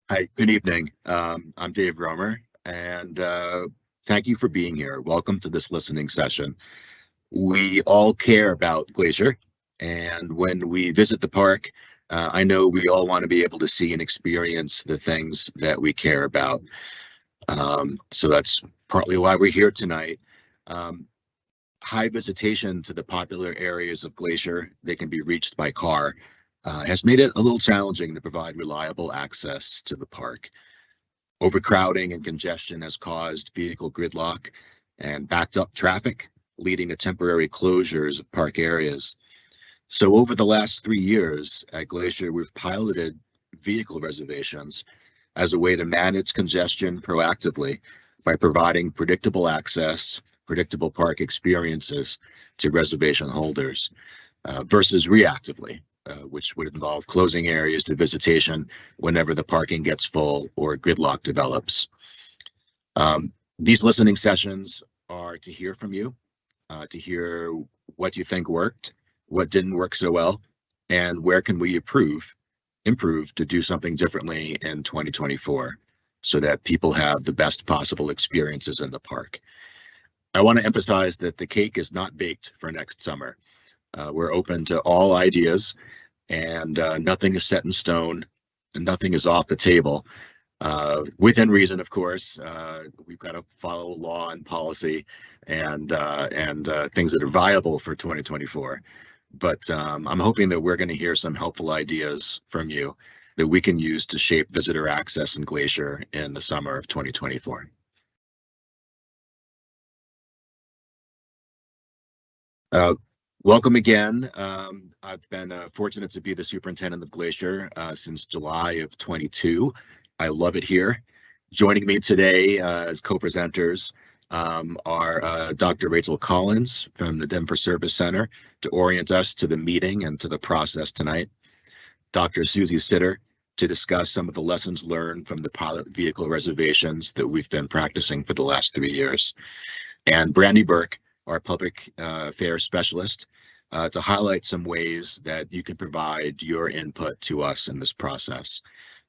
Hi, good evening. I'm Dave Romer, and thank you for being here. Welcome to this listening session. We all care about Glacier, and when we visit the park, I know we all want to be able to see and experience the things that we care about. So that's partly why we're here tonight. Um, High visitation to the popular areas of Glacier that can be reached by car has made it a little challenging to provide reliable access to the park. Overcrowding and congestion has caused vehicle gridlock and backed up traffic, leading to temporary closures of park areas. So over the last 3 years at Glacier, we've piloted vehicle reservations as a way to manage congestion proactively by providing predictable access, predictable park experiences to reservation holders versus reactively, which would involve closing areas to visitation whenever the parking gets full or gridlock develops. These listening sessions are to hear from you, to hear what you think worked, what didn't work so well, and where can we improve to do something differently in 2024 so that people have the best possible experiences in the park. I want to emphasize that the cake is not baked for next summer. We're open to all ideas, and nothing is set in stone, and nothing is off the table. Within reason, of course. We've got to follow law and policy and things that are viable for 2024. But I'm hoping that we're going to hear some helpful ideas from you that we can use to shape visitor access in Glacier in the summer of 2024. Uh, Welcome again. I've been fortunate to be the superintendent of Glacier since July of 22. I love it here. Joining me today as co-presenters are Dr. Rachel Collins from the Denver Service Center to orient us to the meeting and to the process tonight. Dr. Susie Sitter to discuss some of the lessons learned from the pilot vehicle reservations that we've been practicing for the last 3 years. And Brandy Burke, our public affairs specialist, to highlight some ways that you can provide your input to us in this process.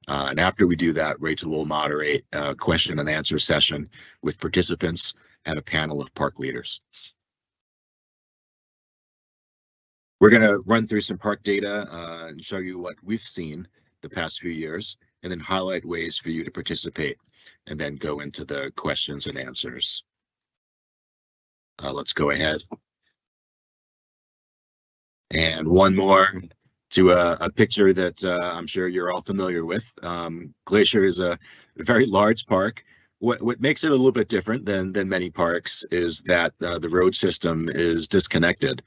And after we do that, Rachel will moderate a question and answer session with participants and a panel of park leaders. We're going to run through some park data and show you what we've seen the past few years, and then highlight ways for you to participate, and then go into the questions and answers. Let's go ahead. And one more to a picture that I'm sure you're all familiar with. Glacier is a very large park. What makes it a little bit different than many parks is that the road system is disconnected.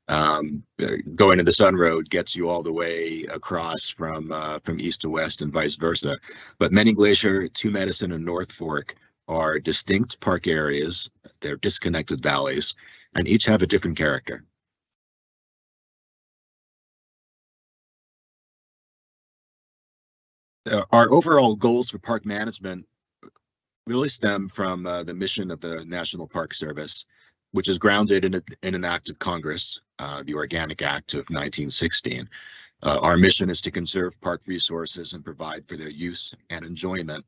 Going to the Sun Road gets you all the way across from east to west and vice versa. But many Glacier, Two Medicine, and North Fork are distinct park areas. They're disconnected valleys, and each have a different character. Our overall goals for park management really stem from the mission of the National Park Service, which is grounded in an act of Congress, the Organic Act of 1916. Our mission is to conserve park resources and provide for their use and enjoyment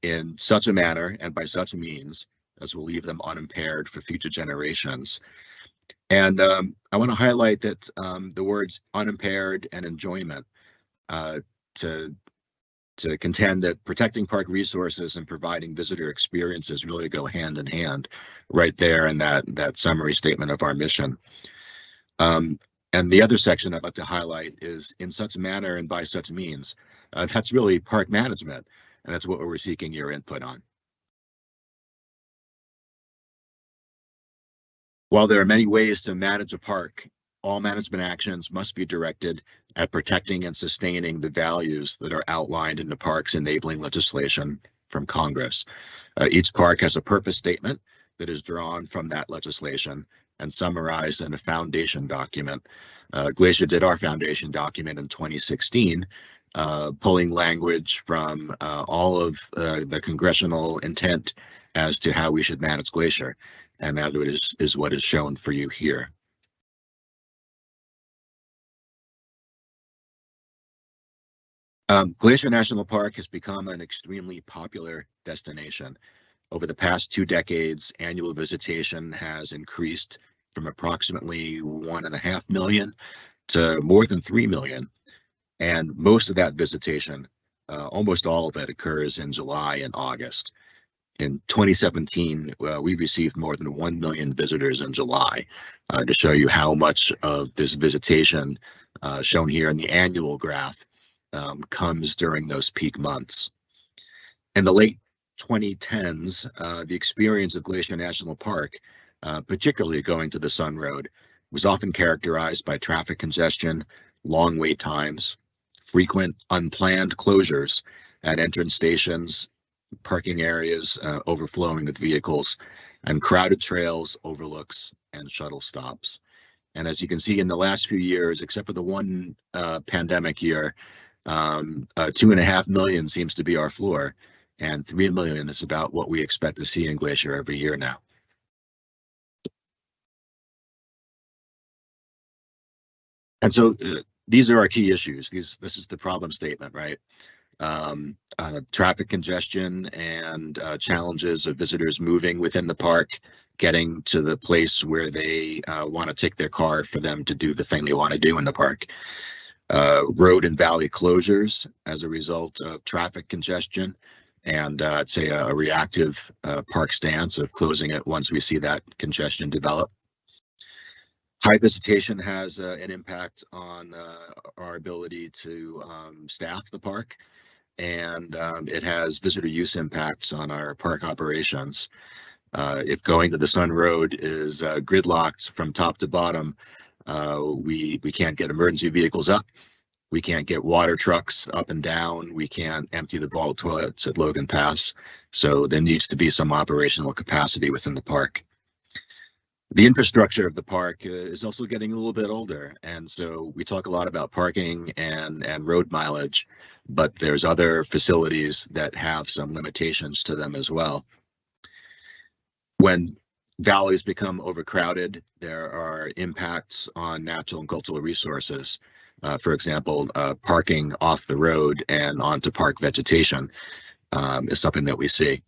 in such a manner and by such means as will leave them unimpaired for future generations. And I want to highlight that the words unimpaired and enjoyment uh, to to contend that protecting park resources and providing visitor experiences really go hand in hand right there in that summary statement of our mission. Um, and the other section I'd like to highlight is in such manner and by such means. That's really park management, and that's what we're seeking your input on. While there are many ways to manage a park, all management actions must be directed at protecting and sustaining the values that are outlined in the park's enabling legislation from Congress. Each park has a purpose statement that is drawn from that legislation and summarized in a foundation document. Glacier did our foundation document in 2016, pulling language from all of the congressional intent as to how we should manage Glacier. And that is what is shown for you here. Glacier National Park has become an extremely popular destination. Over the past 2 decades, annual visitation has increased from approximately 1.5 million to more than 3 million. And most of that visitation, almost all of it, occurs in July and August. In 2017, we received more than 1 million visitors in July, to show you how much of this visitation, shown here in the annual graph, comes during those peak months. In the late 2010s, the experience of Glacier National Park, particularly going to the Sun Road, was often characterized by traffic congestion, long wait times, frequent unplanned closures at entrance stations, parking areas overflowing with vehicles, and crowded trails, overlooks, and shuttle stops. And as you can see in the last few years, except for the one pandemic year, 2.5 million seems to be our floor, and 3 million is about what we expect to see in Glacier every year now. And so these are our key issues. This is the problem statement, right? Traffic congestion and challenges of visitors moving within the park, getting to the place where they want to take their car for them to do the thing they want to do in the park. Road and valley closures as a result of traffic congestion, and I'd say a reactive park stance of closing it once we see that congestion develop. High visitation has an impact on our ability to staff the park, and it has visitor use impacts on our park operations. If going to the Sun Road is gridlocked from top to bottom, we can't get emergency vehicles up. We can't get water trucks up and down. We can't empty the vault toilets at Logan Pass. So there needs to be some operational capacity within the park. The infrastructure of the park is also getting a little bit older. And so we talk a lot about parking and road mileage, but there's other facilities that have some limitations to them as well. When valleys become overcrowded, there are impacts on natural and cultural resources. For example, parking off the road and onto park vegetation is something that we see.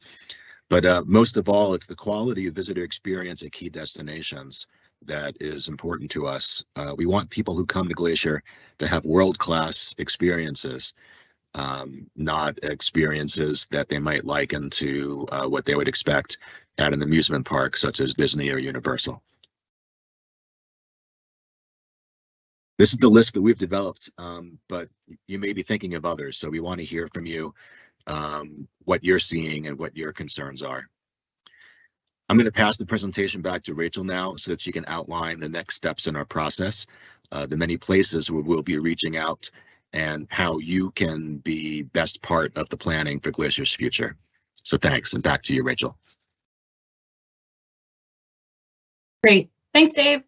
But most of all, it's the quality of visitor experience at key destinations that is important to us. We want people who come to Glacier to have world-class experiences, not experiences that they might liken to what they would expect at an amusement park such as Disney or Universal. This is the list that we've developed, but you may be thinking of others, so we want to hear from you what you're seeing and what your concerns are. I'm going to pass the presentation back to Rachel now so that she can outline the next steps in our process, the many places where we'll be reaching out, and how you can be best part of the planning for Glacier's future. So thanks, and back to you, Rachel. Great. Thanks, Dave.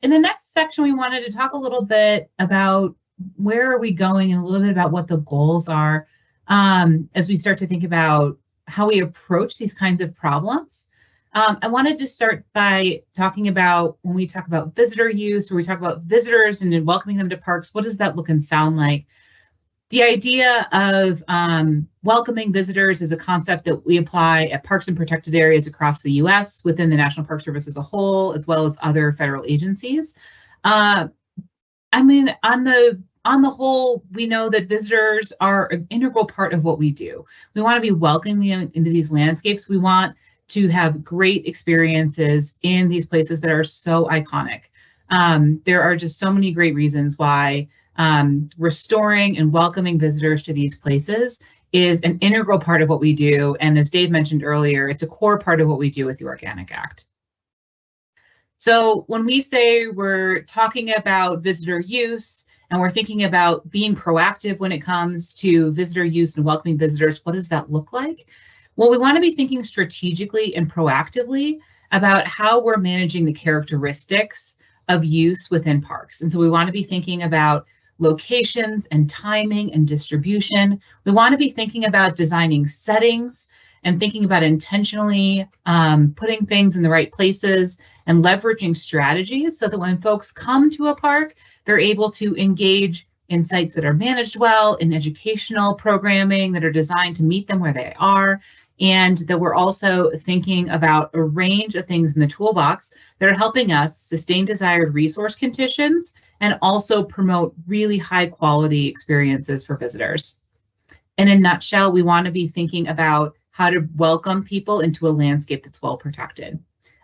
In the next section, we wanted to talk a little bit about where are we going and a little bit about what the goals are as we start to think about how we approach these kinds of problems. I wanted to start by talking about when we talk about visitor use, or we talk about visitors and welcoming them to parks, what does that look and sound like? The idea of welcoming visitors is a concept that we apply at parks and protected areas across the U.S. within the National Park Service as a whole, as well as other federal agencies. I mean, on the whole, we know that visitors are an integral part of what we do. We want to be welcoming them into these landscapes. We want to have great experiences in these places that are so iconic. There are just so many great reasons why restoring and welcoming visitors to these places is an integral part of what we do. And as Dave mentioned earlier, it's a core part of what we do with the Organic Act. So when we say we're talking about visitor use and we're thinking about being proactive when it comes to visitor use and welcoming visitors, what does that look like? Well, we want to be thinking strategically and proactively about how we're managing the characteristics of use within parks. And so we want to be thinking about locations and timing and distribution. We want to be thinking about designing settings and thinking about intentionally putting things in the right places and leveraging strategies so that when folks come to a park, they're able to engage in sites that are managed well, in educational programming that are designed to meet them where they are, and that we're also thinking about a range of things in the toolbox that are helping us sustain desired resource conditions and also promote really high quality experiences for visitors. In a nutshell, we want to be thinking about how to welcome people into a landscape that's well protected.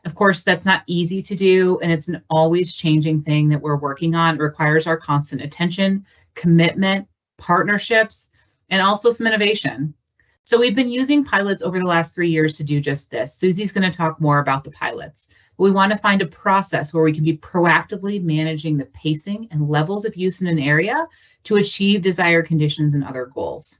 Of course, that's not easy to do, and it's an always changing thing that we're working on. It requires our constant attention, commitment, partnerships, and also some innovation. So we've been using pilots over the last 3 years to do just this. Susie's going to talk more about the pilots. But we want to find a process where we can be proactively managing the pacing and levels of use in an area to achieve desired conditions and other goals.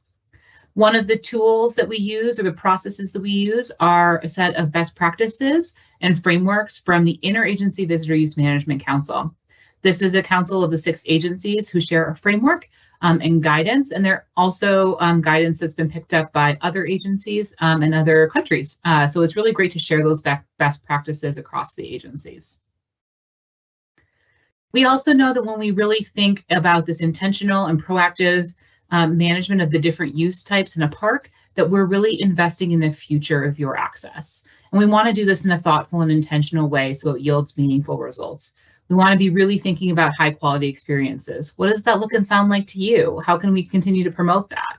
One of the tools that we use or the processes that we use are a set of best practices and frameworks from the Interagency Visitor Use Management Council. This is a council of the 6 agencies who share a framework and guidance, and they're also guidance that's been picked up by other agencies and other countries. So it's really great to share those best practices across the agencies. We also know that when we really think about this intentional and proactive management of the different use types in a park, that we're really investing in the future of your access. And we want to do this in a thoughtful and intentional way so it yields meaningful results. We want to be really thinking about high quality experiences. What does that look and sound like to you? How can we continue to promote that?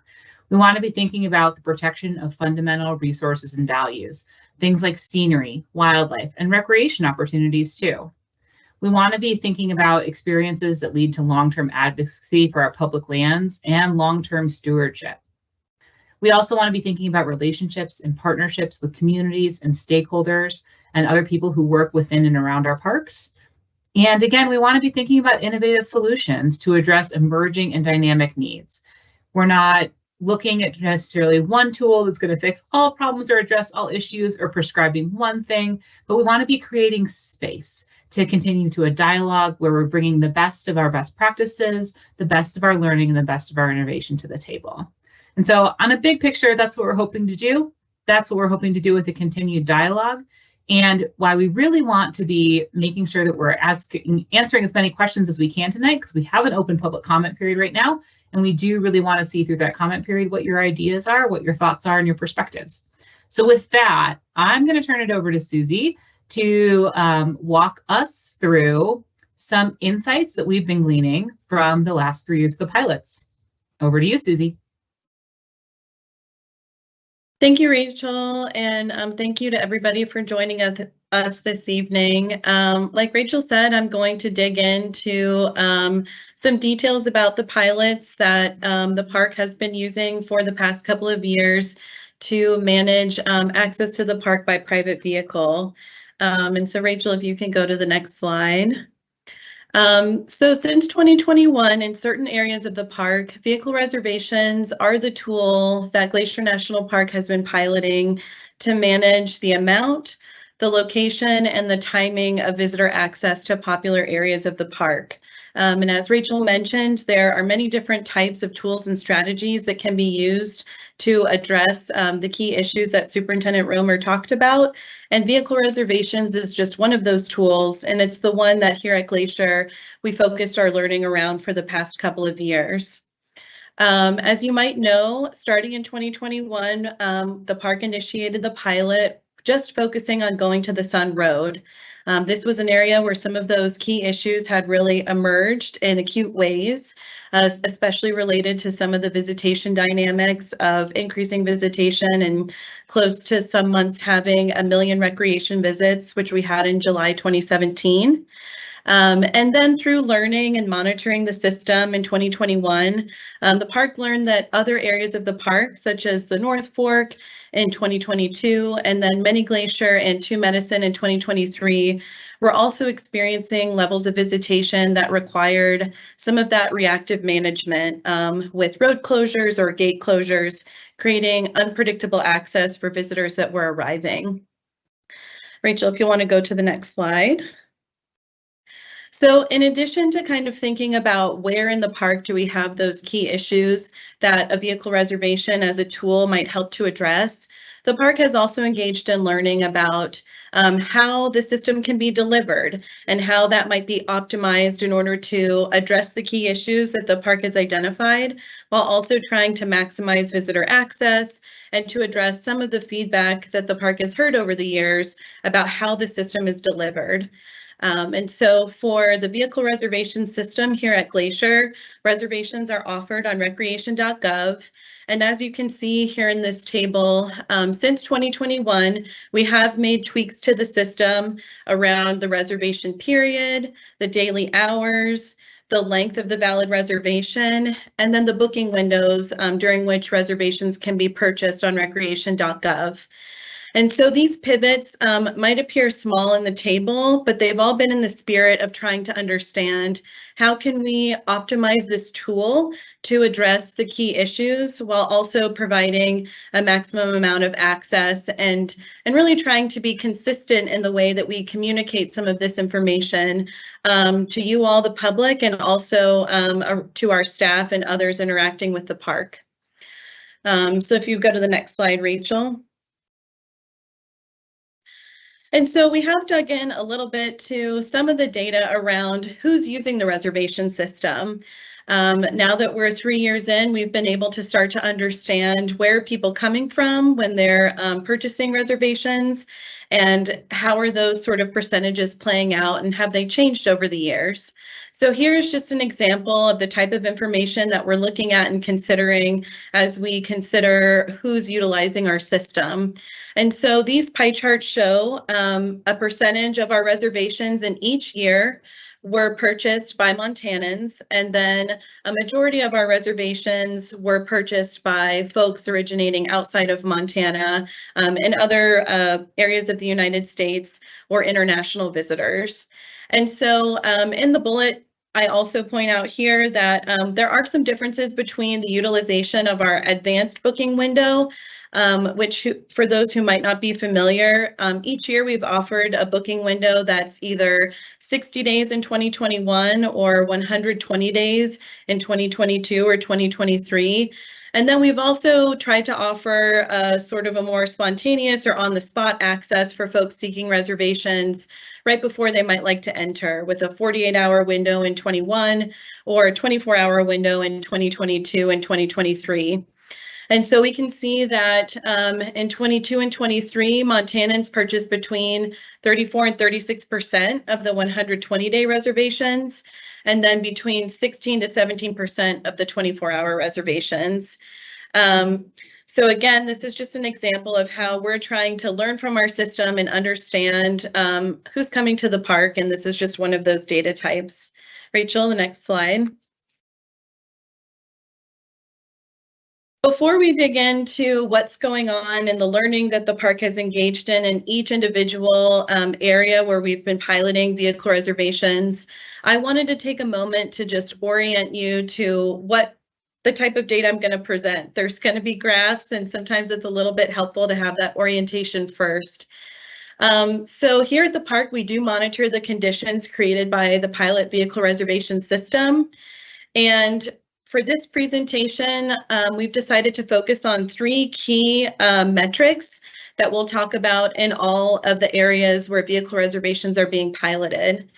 We want to be thinking about the protection of fundamental resources and values, things like scenery, wildlife, and recreation opportunities too. We want to be thinking about experiences that lead to long-term advocacy for our public lands and long-term stewardship. We also want to be thinking about relationships and partnerships with communities and stakeholders and other people who work within and around our parks. And again, we want to be thinking about innovative solutions to address emerging and dynamic needs. We're not looking at necessarily one tool that's going to fix all problems or address all issues or prescribing one thing, but we want to be creating space to continue to a dialogue where we're bringing the best of our best practices, the best of our learning, and the best of our innovation to the table. And so on a big picture, that's what we're hoping to do. That's what we're hoping to do with the continued dialogue. And why we really want to be making sure that we're answering as many questions as we can tonight, because we have an open public comment period right now. And we do really want to see through that comment period what your ideas are, what your thoughts are, and your perspectives. So with that, I'm going to turn it over to Susie to walk us through some insights that we've been gleaning from the last 3 years of the pilots. Over to you, Susie. Thank you, Rachel, and thank you to everybody for joining us this evening. Like Rachel said, I'm going to dig into some details about the pilots that the park has been using for the past couple of years to manage access to the park by private vehicle. And so Rachel, if you can go to the next slide. So since 2021, in certain areas of the park, vehicle reservations are the tool that Glacier National Park has been piloting to manage the amount, the location, and the timing of visitor access to popular areas of the park. And as Rachel mentioned, there are many different types of tools and strategies that can be used to address the key issues that Superintendent Romer talked about. And vehicle reservations is just one of those tools, and it's the one that here at Glacier we focused our learning around for the past couple of years. As you might know, starting in 2021, the park initiated the pilot just focusing on going to the Sun Road. This was an area where some of those key issues had really emerged in acute ways, especially related to some of the visitation dynamics of increasing visitation and close to some months having 1 million recreation visits, which we had in July 2017. And then through learning and monitoring the system in 2021, the park learned that other areas of the park, such as the North Fork in 2022, and then Many Glacier and Two Medicine in 2023, were also experiencing levels of visitation that required some of that reactive management with road closures or gate closures, creating unpredictable access for visitors that were arriving. Rachel, if you want to go to the next slide. So in addition to kind of thinking about where in the park do we have those key issues that a vehicle reservation as a tool might help to address, the park has also engaged in learning about how the system can be delivered and how that might be optimized in order to address the key issues that the park has identified, while also trying to maximize visitor access and to address some of the feedback that the park has heard over the years about how the system is delivered. And so for the vehicle reservation system here at Glacier, reservations are offered on recreation.gov. And as you can see here in this table, since 2021, we have made tweaks to the system around the reservation period, the daily hours, the length of the valid reservation, and then the booking windows during which reservations can be purchased on recreation.gov. And so these pivots might appear small in the table, but they've all been in the spirit of trying to understand how can we optimize this tool to address the key issues while also providing a maximum amount of access and really trying to be consistent in the way that we communicate some of this information to you all, the public, and also to our staff and others interacting with the park. So if you go to the next slide, Rachel. And so we have dug in a little bit to some of the data around who's using the reservation system. Now that we're 3 years in, we've been able to start to understand where people are coming from when they're purchasing reservations and how are those sort of percentages playing out and have they changed over the years. So here's just an example of the type of information that we're looking at and considering as we consider who's utilizing our system. And so these pie charts show a percentage of our reservations in each year were purchased by Montanans, and then a majority of our reservations were purchased by folks originating outside of Montana and other areas of the United States or international visitors. And so in the bullet, I also point out here that there are some differences between the utilization of our advanced booking window, which for those who might not be familiar, each year we've offered a booking window that's either 60 days in 2021 or 120 days in 2022 or 2023. And then we've also tried to offer sort of a more spontaneous or on-the-spot access for folks seeking reservations right before they might like to enter, with a 48-hour window in 21 or a 24-hour window in 2022 and 2023. And so we can see that in 22 and 23, Montanans purchased between 34 and 36% of the 120-day reservations, and then between 16 to 17% of the 24-hour reservations. So again, this is just an example of how we're trying to learn from our system and understand who's coming to the park, and this is just one of those data types. Rachel, the next slide. Before we dig into what's going on and the learning that the park has engaged in each individual area where we've been piloting vehicle reservations, I wanted to take a moment to just orient you to what the type of data I'm going to present. There's going to be graphs, and sometimes it's a little bit helpful to have that orientation first. So here at the park, we do monitor the conditions created by the pilot vehicle reservation system. And for this presentation, we've decided to focus on 3 key metrics that we'll talk about in all of the areas where vehicle reservations are being piloted.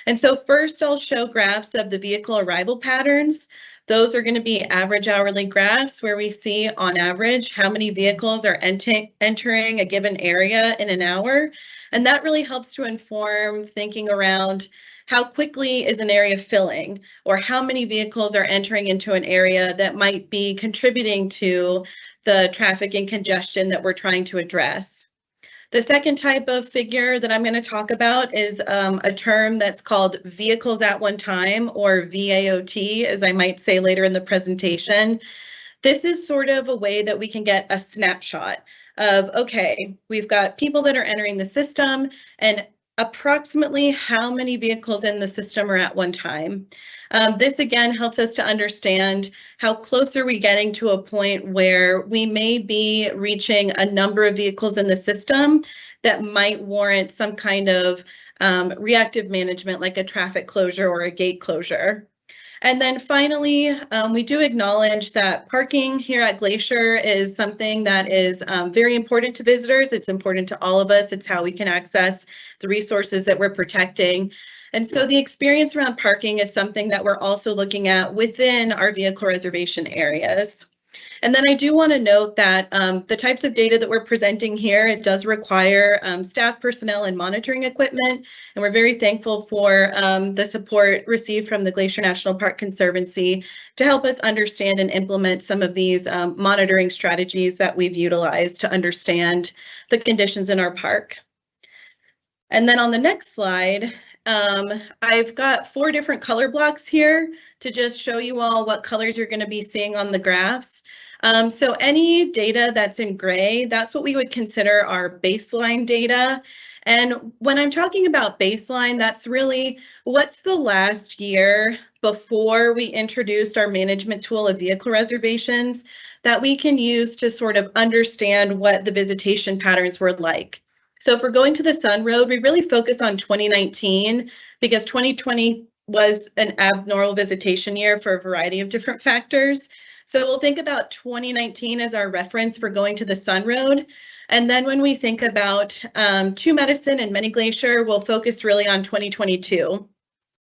And so first, I'll show graphs of the vehicle arrival patterns. Those are going to be average hourly graphs where we see on average how many vehicles are entering a given area in an hour. And that really helps to inform thinking around how quickly is an area filling, or how many vehicles are entering into an area that might be contributing to the traffic and congestion that we're trying to address. The second type of figure that I'm going to talk about is a term that's called vehicles at one time, or VAOT, as I might say later in the presentation. This is sort of a way that we can get a snapshot of, okay, we've got people that are entering the system and approximately how many vehicles in the system are at one time. This again helps us to understand how close are we getting to a point where we may be reaching a number of vehicles in the system that might warrant some kind of reactive management like a traffic closure or a gate closure. And then finally, we do acknowledge that parking here at Glacier is something that is very important to visitors. It's important to all of us. It's how we can access the resources that we're protecting. And so the experience around parking is something that we're also looking at within our vehicle reservation areas. And then I do want to note that the types of data that we're presenting here, it does require staff, personnel, and monitoring equipment. And we're very thankful for the support received from the Glacier National Park Conservancy to help us understand and implement some of these monitoring strategies that we've utilized to understand the conditions in our park. And then on the next slide, I've got 4 different color blocks here to just show you all what colors you're going to be seeing on the graphs. So any data that's in gray, that's what we would consider our baseline data. And when I'm talking about baseline, that's really what's the last year before we introduced our management tool of vehicle reservations that we can use to sort of understand what the visitation patterns were like. So if we're going to the Sun Road, we really focus on 2019 because 2020 was an abnormal visitation year for a variety of different factors. So we'll think about 2019 as our reference for going to the Sun Road. And then when we think about Two Medicine and Many Glacier, we'll focus really on 2022.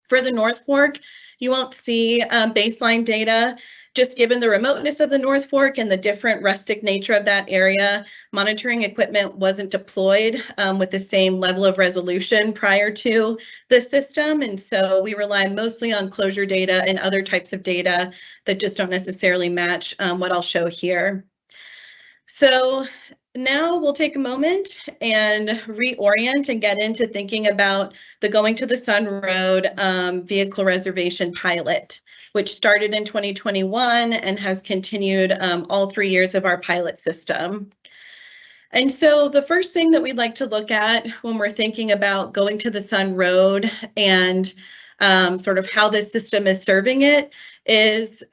For the North Fork, you won't see baseline data. Just given the remoteness of the North Fork and the different rustic nature of that area, monitoring equipment wasn't deployed with the same level of resolution prior to the system. And so we rely mostly on closure data and other types of data that just don't necessarily match what I'll show here. So now we'll take a moment and reorient and get into thinking about the Going to the Sun Road vehicle reservation pilot, which started in 2021 and has continued all 3 years of our pilot system. And so the first thing that we'd like to look at when we're thinking about going to the Sun Road and sort of how this system is serving it is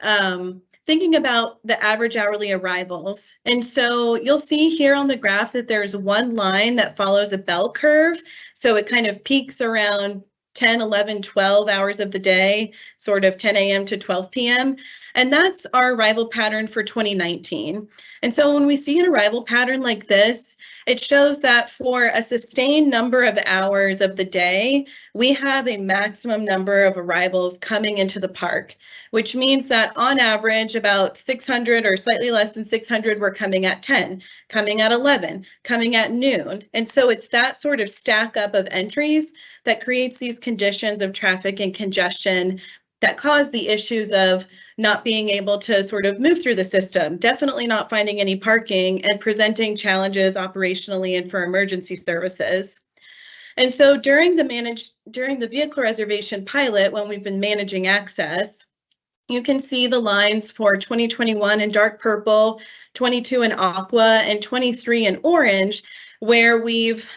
thinking about the average hourly arrivals. And so you'll see here on the graph that there's one line that follows a bell curve. So it kind of peaks around 10, 11, 12 hours of the day, sort of 10 a.m. to 12 p.m. And that's our arrival pattern for 2019. And so when we see an arrival pattern like this, it shows that for a sustained number of hours of the day, we have a maximum number of arrivals coming into the park, which means that on average about 600 or slightly less than 600 were coming at 10, coming at 11, coming at noon. And so it's that sort of stack up of entries that creates these conditions of traffic and congestion that cause the issues of not being able to sort of move through the system, definitely not finding any parking, and presenting challenges operationally and for emergency services. And so during the vehicle reservation pilot, when we've been managing access, you can see the lines for 2021 in dark purple, 22 in aqua, and 23 in orange, where we've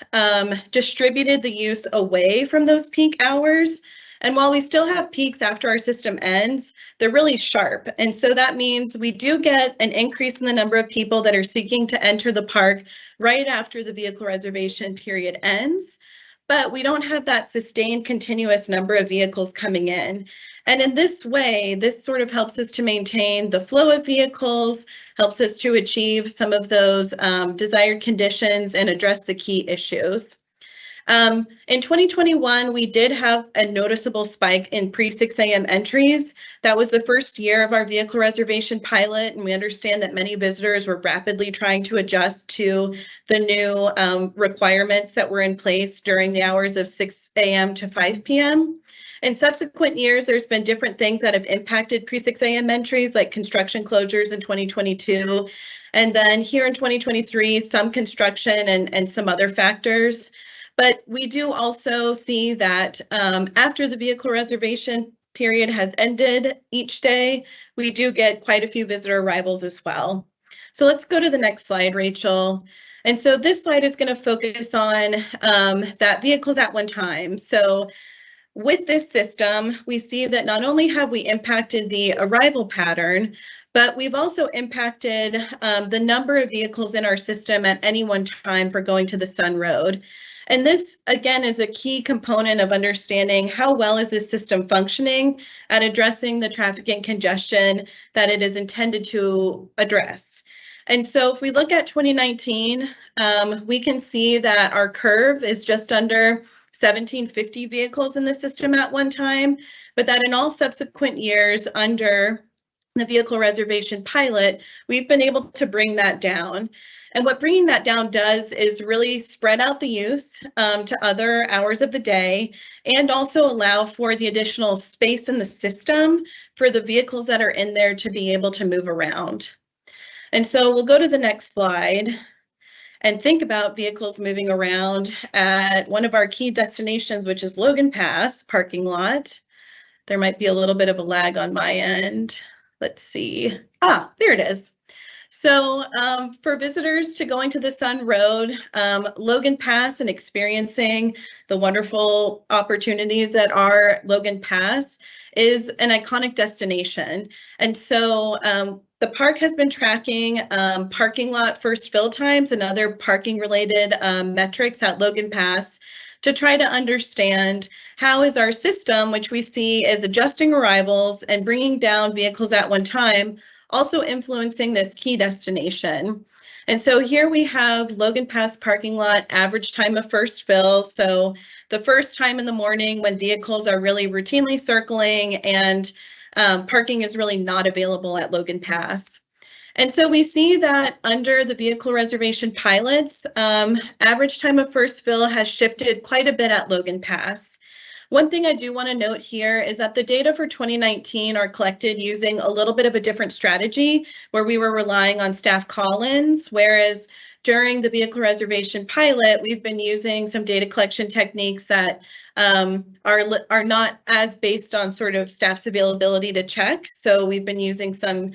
distributed the use away from those peak hours. And while we still have peaks after our system ends, they're really sharp. And so that means we do get an increase in the number of people that are seeking to enter the park right after the vehicle reservation period ends. But we don't have that sustained continuous number of vehicles coming in. And in this way, this sort of helps us to maintain the flow of vehicles, helps us to achieve some of those desired conditions and address the key issues. In 2021, we did have a noticeable spike in pre-6 a.m. entries. That was the first year of our vehicle reservation pilot, and we understand that many visitors were rapidly trying to adjust to the new requirements that were in place during the hours of 6 a.m. to 5 p.m. In subsequent years, there's been different things that have impacted pre-6 a.m. entries, like construction closures in 2022. And then here in 2023, some construction and some other factors. But we do also see that after the vehicle reservation period has ended each day, we do get quite a few visitor arrivals as well. So let's go to the next slide, Rachel. And so this slide is going to focus on that vehicles at one time. So with this system, we see that not only have we impacted the arrival pattern, but we've also impacted the number of vehicles in our system at any one time for going to the Sun Road. And this, again, is a key component of understanding how well is this system functioning at addressing the traffic and congestion that it is intended to address. And so if we look at 2019, we can see that our curve is just under 1,750 vehicles in the system at one time, but that in all subsequent years under the vehicle reservation pilot, we've been able to bring that down. And what bringing that down does is really spread out the use to other hours of the day and also allow for the additional space in the system for the vehicles that are in there to be able to move around. And so we'll go to the next slide and think about vehicles moving around at one of our key destinations, which is Logan Pass parking lot. There might be a little bit of a lag on my end. Let's see. There it is. So for visitors to going to the Sun Road, Logan Pass and experiencing the wonderful opportunities that are Logan Pass is an iconic destination. And so the park has been tracking parking lot first fill times and other parking related metrics at Logan Pass to try to understand how is our system, which we see as adjusting arrivals and bringing down vehicles at one time, also influencing this key destination. And so here we have Logan Pass parking lot average time of first fill. So the first time in the morning when vehicles are really routinely circling and parking is really not available at Logan Pass. And so we see that under the vehicle reservation pilots, average time of first fill has shifted quite a bit at Logan Pass. One thing I do want to note here is that the data for 2019 are collected using a little bit of a different strategy where we were relying on staff call-ins, whereas during the vehicle reservation pilot, we've been using some data collection techniques that are not as based on sort of staff's availability to check. So we've been using some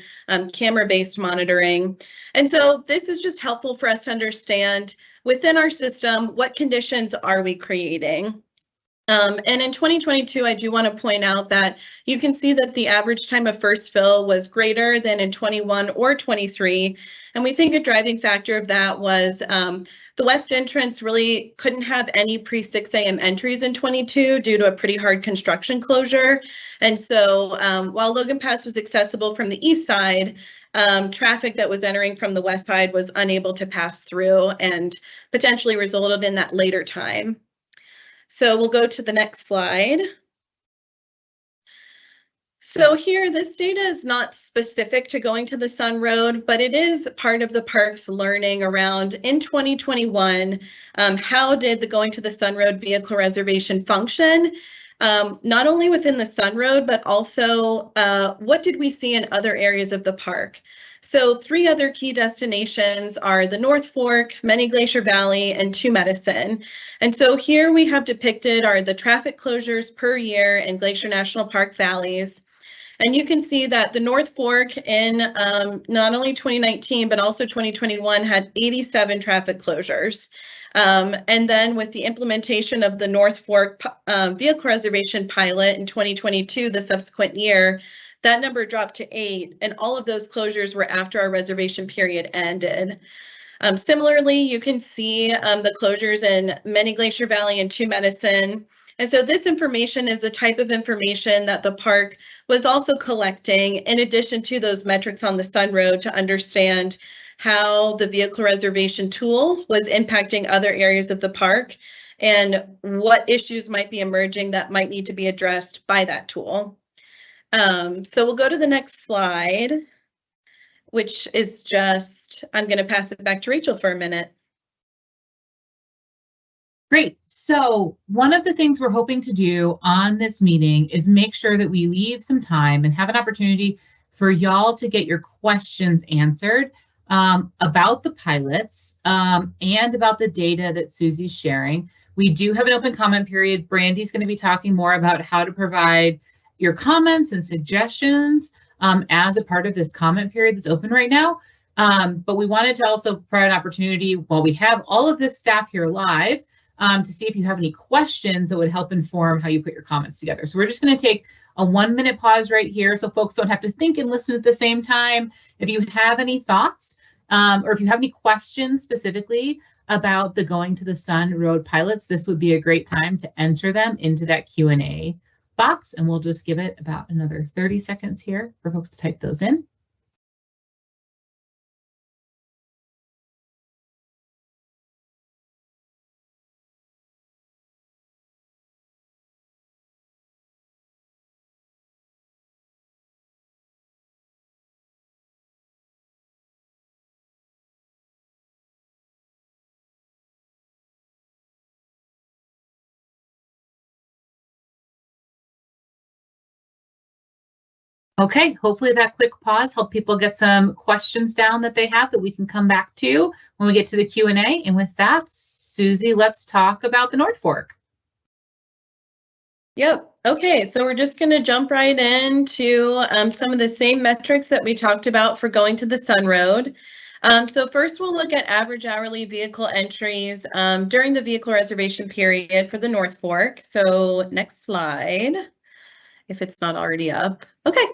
camera-based monitoring. And so this is just helpful for us to understand within our system, what conditions are we creating? And in 2022, I do want to point out that you can see that the average time of first fill was greater than in 21 or 23. And we think a driving factor of that was the west entrance really couldn't have any pre-6 a.m. entries in 22 due to a pretty hard construction closure. And so while Logan Pass was accessible from the east side, traffic that was entering from the west side was unable to pass through and potentially resulted in that later time. So we'll go to the next slide. So here, this data is not specific to going to the Sun Road, but it is part of the park's learning around in 2021, how did the going to the Sun Road vehicle reservation function, not only within the Sun Road, but also what did we see in other areas of the park? So 3 other key destinations are the North Fork, Many Glacier Valley, and Two Medicine. And so here we have depicted are the traffic closures per year in Glacier National Park valleys. And you can see that the North Fork in not only 2019, but also 2021 had 87 traffic closures. And then with the implementation of the North Fork vehicle reservation pilot in 2022, the subsequent year, that number dropped to 8, and all of those closures were after our reservation period ended. Similarly, you can see the closures in Many Glacier Valley and Two Medicine. And so this information is the type of information that the park was also collecting in addition to those metrics on the Sun Road to understand how the vehicle reservation tool was impacting other areas of the park and what issues might be emerging that might need to be addressed by that tool. So we'll go to the next slide, which is just, I'm going to pass it back to Rachel for a minute. Great. So one of the things we're hoping to do on this meeting is make sure that we leave some time and have an opportunity for y'all to get your questions answered about the pilots and about the data that Susie's sharing. We do have an open comment period. Brandy's going to be talking more about how to provide your comments and suggestions as a part of this comment period that's open right now. But we wanted to also provide an opportunity while we have all of this staff here live to see if you have any questions that would help inform how you put your comments together. So we're just going to take a 1-minute pause right here so folks don't have to think and listen at the same time. If you have any thoughts, or if you have any questions specifically about the Going to the Sun road pilots, this would be a great time to enter them into that Q&A box, and we'll just give it about another 30 seconds here for folks to type those in. Okay, hopefully that quick pause helped people get some questions down that they have that we can come back to when we get to the Q&A. And with that, Susie, let's talk about the North Fork. Yep. Okay, so we're just going to jump right into some of the same metrics that we talked about for Going to the Sun Road. So first we'll look at average hourly vehicle entries during the vehicle reservation period for the North Fork. So next slide, if it's not already up. Okay.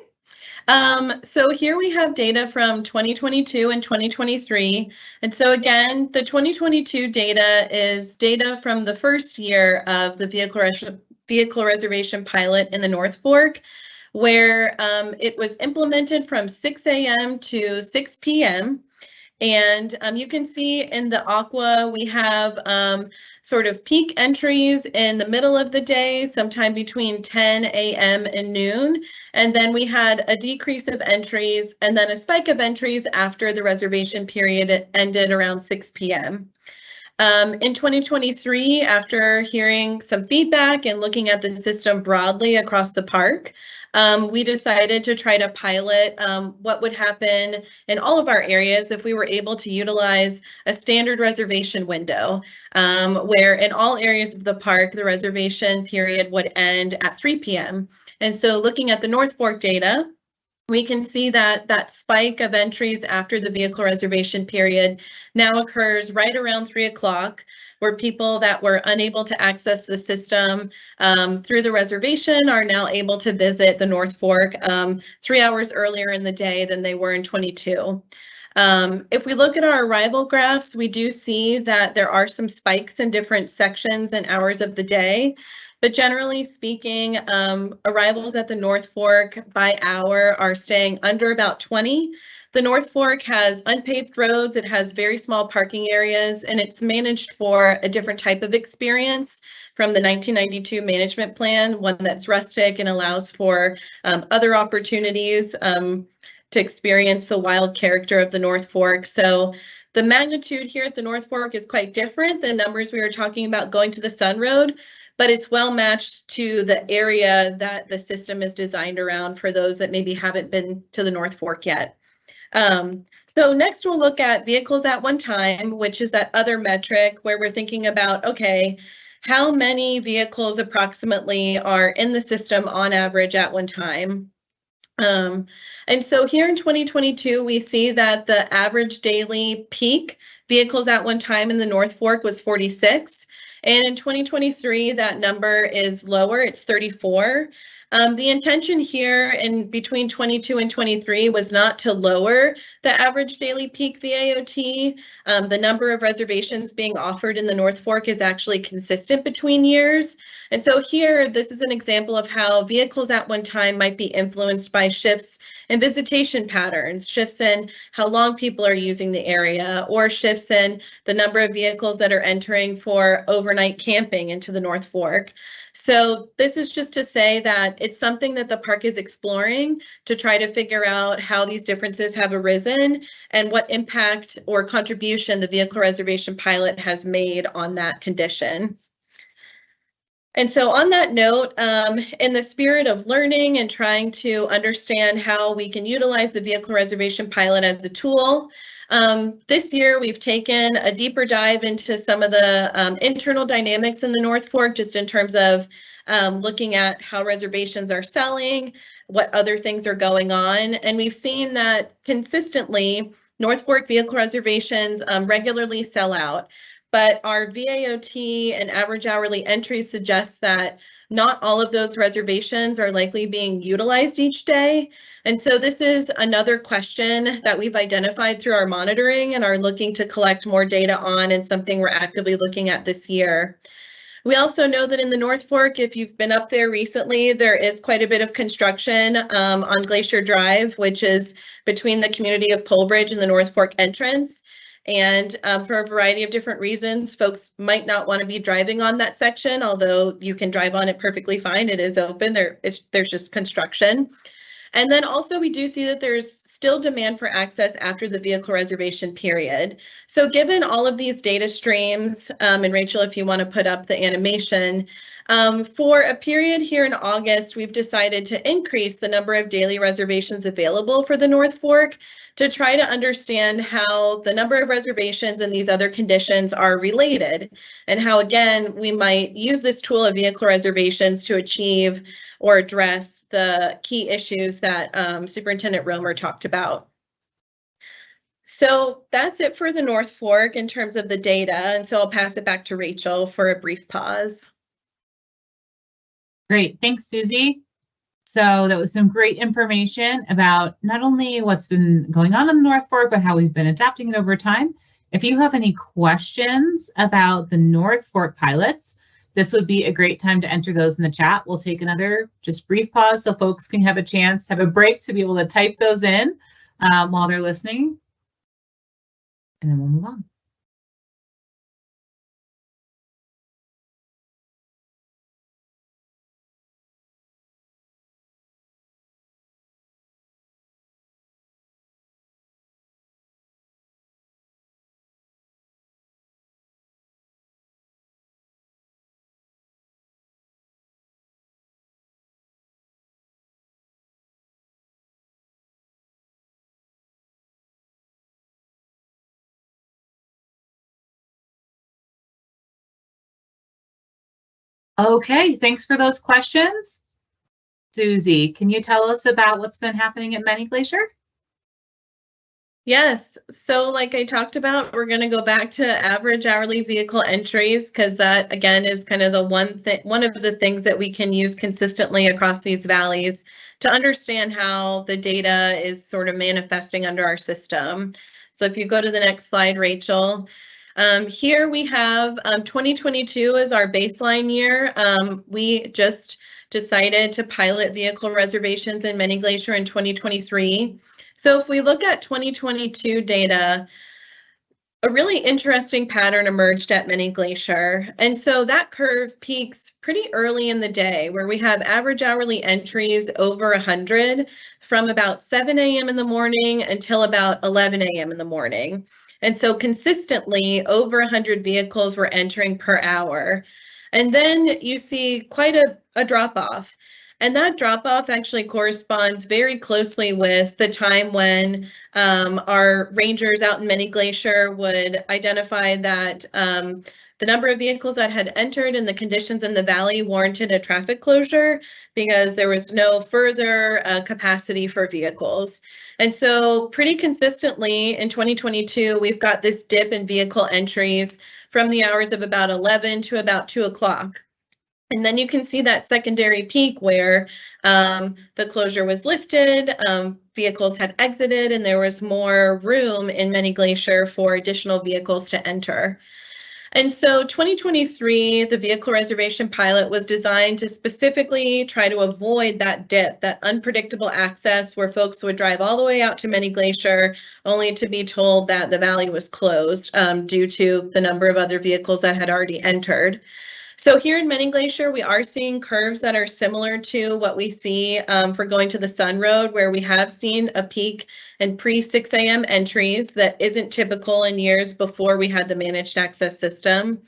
So here we have data from 2022 and 2023. And so again, the 2022 data is data from the first year of the vehicle reservation pilot in the North Fork, where it was implemented from 6 a.m. to 6 p.m. And you can see in the aqua, we have sort of peak entries in the middle of the day, sometime between 10 a.m. and noon. And then we had a decrease of entries and then a spike of entries after the reservation period ended around 6 p.m. In 2023, after hearing some feedback and looking at the system broadly across the park, we decided to try to pilot what would happen in all of our areas if we were able to utilize a standard reservation window, where in all areas of the park, the reservation period would end at 3 p.m. And so looking at the North Fork data, we can see that that spike of entries after the vehicle reservation period now occurs right around 3 o'clock, where people that were unable to access the system through the reservation are now able to visit the North Fork 3 hours earlier in the day than they were in 22. If we look at our arrival graphs, we do see that there are some spikes in different sections and hours of the day. But generally speaking, arrivals at the North Fork by hour are staying under about 20. The North Fork has unpaved roads, it has very small parking areas, and it's managed for a different type of experience from the 1992 management plan, one that's rustic and allows for other opportunities to experience the wild character of the North Fork. So the magnitude here at the North Fork is quite different than numbers we were talking about going to the Sun Road, but it's well matched to the area that the system is designed around for those that maybe haven't been to the North Fork yet. So next we'll look at vehicles at one time, which is that other metric where we're thinking about, okay, how many vehicles approximately are in the system on average at one time? And so here in 2022, we see that the average daily peak vehicles at one time in the North Fork was 46. And in 2023, that number is lower, it's 34. The intention here in between 22 and 23 was not to lower the average daily peak VAOT. The number of reservations being offered in the North Fork is actually consistent between years. And so here, this is an example of how vehicles at one time might be influenced by shifts in visitation patterns, shifts in how long people are using the area, or shifts in the number of vehicles that are entering for overnight camping into the North Fork. So this is just to say that it's something that the park is exploring to try to figure out how these differences have arisen and what impact or contribution the vehicle reservation pilot has made on that condition. And so on that note, in the spirit of learning and trying to understand how we can utilize the vehicle reservation pilot as a tool, this year we've taken a deeper dive into some of the internal dynamics in the North Fork, just in terms of looking at how reservations are selling, what other things are going on. And we've seen that consistently North Fork vehicle reservations regularly sell out. but our VAOT and average hourly entries suggest that not all of those reservations are likely being utilized each day. And so this is another question that we've identified through our monitoring and are looking to collect more data on, and something we're actively looking at this year. We also know that in the North Fork, if you've been up there recently, there is quite a bit of construction on Glacier Drive, which is between the community of Polebridge and the North Fork entrance. And for a variety of different reasons, folks might not want to be driving on that section, although you can drive on it perfectly fine. It is open. There's just construction. And then also we do see that there's still demand for access after the vehicle reservation period. So given all of these data streams, and Rachel, if you want to put up the animation, for a period here in August, we've decided to increase the number of daily reservations available for the North Fork to try to understand how the number of reservations and these other conditions are related, and how, again, we might use this tool of vehicle reservations to achieve or address the key issues that Superintendent Romer talked about. So that's it for the North Fork in terms of the data, and so I'll pass it back to Rachel for a brief pause. Great, thanks, Susie. So that was some great information about not only what's been going on in the North Fork, but how we've been adapting it over time. If you have any questions about the North Fork pilots, this would be a great time to enter those in the chat. We'll take another just brief pause so folks can have a chance, have a break to be able to type those in while they're listening. And then we'll move on. Okay, thanks for those questions. Susie, can you tell us about what's been happening at Many Glacier? Yes, so like I talked about, we're going to go back to average hourly vehicle entries, because that, again, is kind of the one of the things that we can use consistently across these valleys to understand how the data is sort of manifesting under our system. So if you go to the next slide, Rachel, here we have 2022 as our baseline year. We just decided to pilot vehicle reservations in Many Glacier in 2023. So if we look at 2022 data, a really interesting pattern emerged at Many Glacier. And so that curve peaks pretty early in the day, where we have average hourly entries over 100 from about 7 a.m. in the morning until about 11 a.m. in the morning. And so consistently over 100 vehicles were entering per hour. And then you see quite a drop off. And that drop off actually corresponds very closely with the time when our rangers out in Many Glacier would identify that the number of vehicles that had entered and the conditions in the valley warranted a traffic closure because there was no further capacity for vehicles. And so pretty consistently in 2022, we've got this dip in vehicle entries from the hours of about 11 to about 2 o'clock. And then you can see that secondary peak where the closure was lifted, vehicles had exited, and there was more room in Many Glacier for additional vehicles to enter. And so 2023, the vehicle reservation pilot was designed to specifically try to avoid that dip, that unpredictable access where folks would drive all the way out to Many Glacier only to be told that the valley was closed due to the number of other vehicles that had already entered. So here in Many Glacier, we are seeing curves that are similar to what we see for going to the Sun Road, where we have seen a peak in pre-6 a.m. entries that isn't typical in years before we had the managed access system.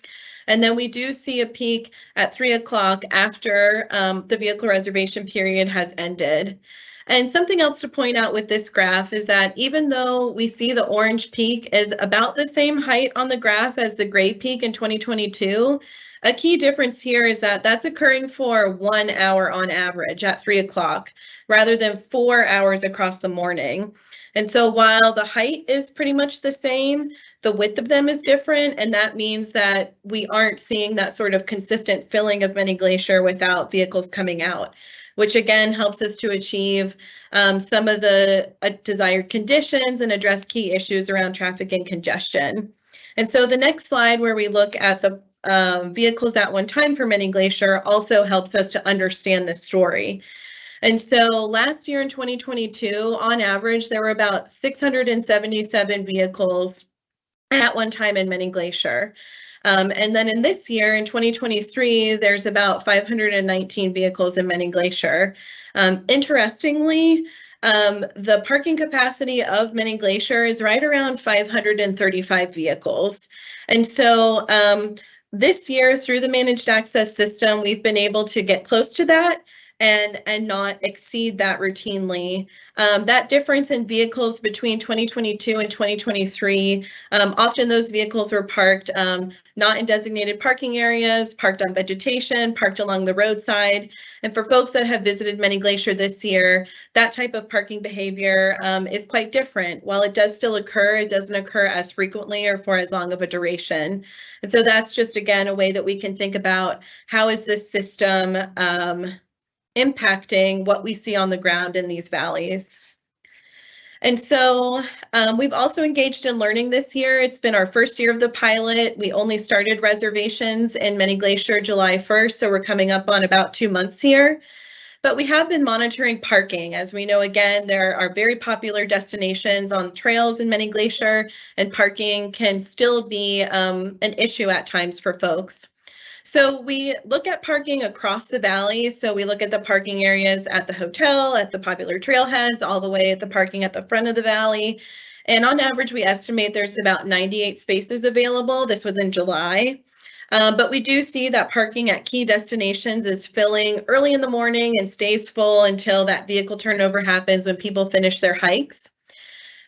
And then we do see a peak at 3 o'clock after the vehicle reservation period has ended. And something else to point out with this graph is that even though we see the orange peak is about the same height on the graph as the gray peak in 2022, a key difference here is that that's occurring for 1 hour on average at 3 o'clock rather than 4 hours across the morning. And so while the height is pretty much the same, the width of them is different, and that means that we aren't seeing that sort of consistent filling of many Glacier without vehicles coming out, which again helps us to achieve some of the desired conditions and address key issues around traffic and congestion. And so the next slide, where we look at the vehicles at one time for many Glacier, also helps us to understand this story. And so last year in 2022, on average, there were about 677 vehicles at one time in many Glacier. And then in this year, in 2023, there's about 519 vehicles in many Glacier. Interestingly, the parking capacity of many Glacier is right around 535 vehicles. And so this year, through the managed access system, we've been able to get close to that and not exceed that routinely. That difference in vehicles between 2022 and 2023, often those vehicles were parked not in designated parking areas, parked on vegetation, parked along the roadside. And for folks that have visited many Glacier this year, that type of parking behavior is quite different. While it does still occur, it doesn't occur as frequently or for as long of a duration. And so that's just, again, a way that we can think about how is this system impacting what we see on the ground in these valleys. And so we've also engaged in learning this year. It's been our first year of the pilot. We only started reservations in many Glacier July 1st, so we're coming up on about 2 months here. But we have been monitoring parking. As we know, again, there are very popular destinations on trails in many Glacier, and parking can still be an issue at times for folks. So we look at parking across the valley. So we look at the parking areas at the hotel, at the popular trailheads, all the way at the parking at the front of the valley. And on average, we estimate there's about 98 spaces available. This was in July. But we do see that parking at key destinations is filling early in the morning and stays full until that vehicle turnover happens when people finish their hikes.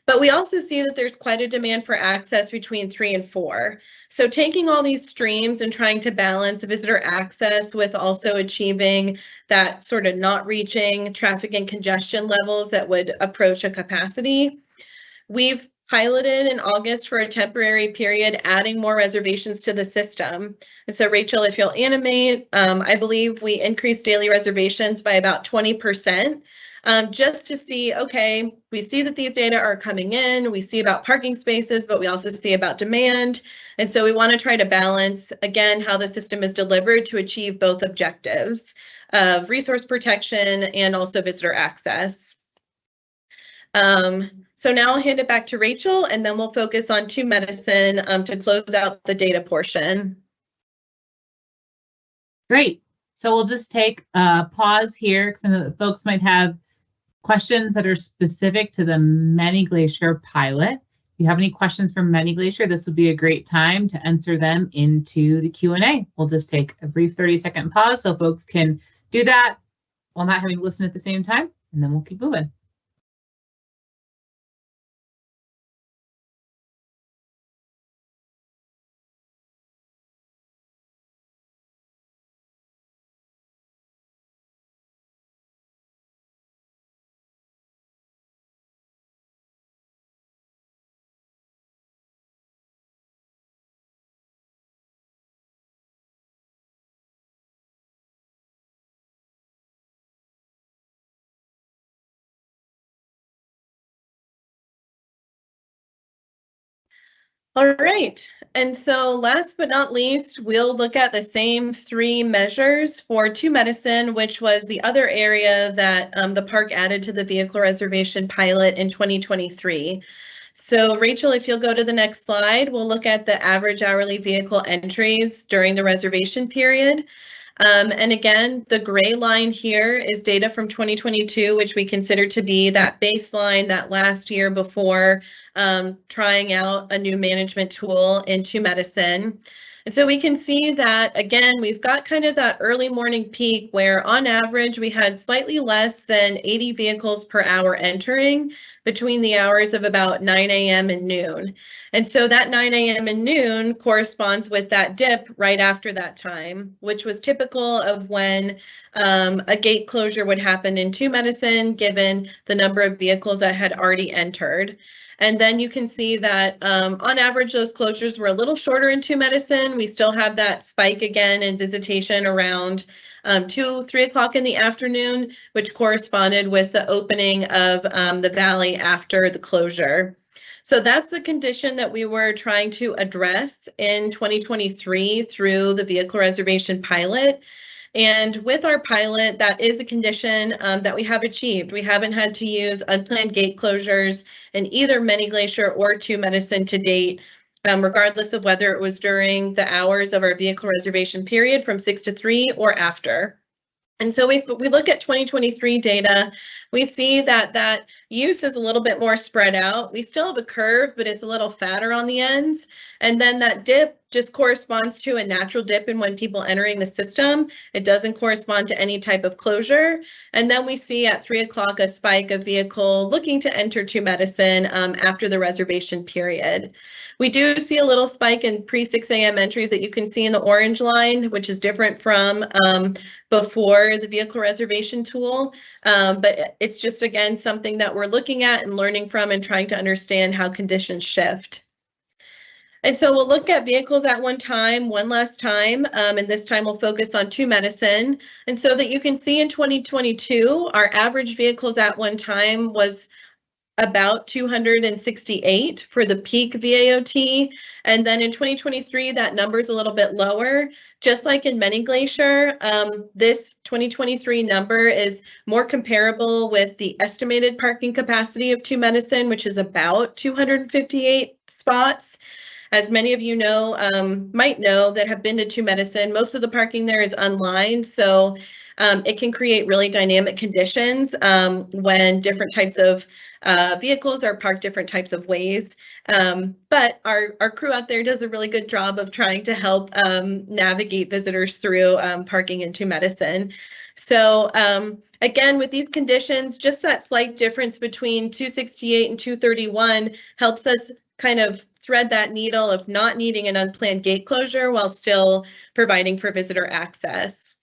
But we also see that there's quite a demand for access between 3 and 4. So taking all these streams and trying to balance visitor access with also achieving that sort of not reaching traffic and congestion levels that would approach a capacity. We've piloted in August for a temporary period, adding more reservations to the system. And so Rachel, if you'll animate, I believe we increased daily reservations by about 20%. Just to see, okay, we see that these data are coming in, we see about parking spaces, but we also see about demand. And so we want to try to balance, again, how the system is delivered to achieve both objectives of resource protection and also visitor access. So now I'll hand it back to Rachel, and then we'll focus on 2 Medicine to close out the data portion. Great. So we'll just take a pause here because I know that folks might have questions that are specific to the Many Glacier pilot. If you have any questions from Many Glacier, this would be a great time to enter them into the Q&A. We'll just take a brief 30-second pause so folks can do that while not having to listen at the same time, and then we'll keep moving. All right, and so last but not least, we'll look at the same 3 measures for 2 Medicine, which was the other area that the park added to the vehicle reservation pilot in 2023. So Rachel, if you'll go to the next slide, we'll look at the average hourly vehicle entries during the reservation period. And again, the gray line here is data from 2022, which we consider to be that baseline, that last year before trying out a new management tool in 2 Medicine. And so we can see that, again, we've got kind of that early morning peak where on average we had slightly less than 80 vehicles per hour entering between the hours of about 9 a.m. and noon. And so that 9 a.m. and noon corresponds with that dip right after that time, which was typical of when a gate closure would happen in 2 Medicine, given the number of vehicles that had already entered. And then you can see that on average, those closures were a little shorter in 2 Medicine. We still have that spike again in visitation around 2, 3 o'clock in the afternoon, which corresponded with the opening of the valley after the closure. So that's the condition that we were trying to address in 2023 through the vehicle reservation pilot. And with our pilot, that is a condition that we have achieved. We haven't had to use unplanned gate closures in either Mini Glacier or 2 Medicine to date, regardless of whether it was during the hours of our vehicle reservation period from 6 to 3 or after. And so we look at 2023 data, we see that that use is a little bit more spread out. We still have a curve, but it's a little fatter on the ends. And then that dip just corresponds to a natural dip in when people entering the system. It doesn't correspond to any type of closure. And then we see at 3 o'clock a spike of vehicle looking to enter 2 Medicine after the reservation period. We do see a little spike in pre-6 a.m. entries that you can see in the orange line, which is different from before the vehicle reservation tool. But it's just, again, something that we're looking at and learning from and trying to understand how conditions shift. And so we'll look at vehicles at one last time, and this time we'll focus on 2 Medicine. And so that you can see in 2022, our average vehicles at one time was about 268 for the peak VAOT. And then in 2023, that number is a little bit lower. Just like in Mini Glacier, this 2023 number is more comparable with the estimated parking capacity of 2 Medicine, which is about 258 spots. As many of you know, might know that have been to 2 Medicine, most of the parking there is unlined. So it can create really dynamic conditions when different types of vehicles are parked different types of ways. But our crew out there does a really good job of trying to help navigate visitors through parking in 2 Medicine. So again, with these conditions, just that slight difference between 268 and 231 helps us kind of thread that needle of not needing an unplanned gate closure while still providing for visitor access.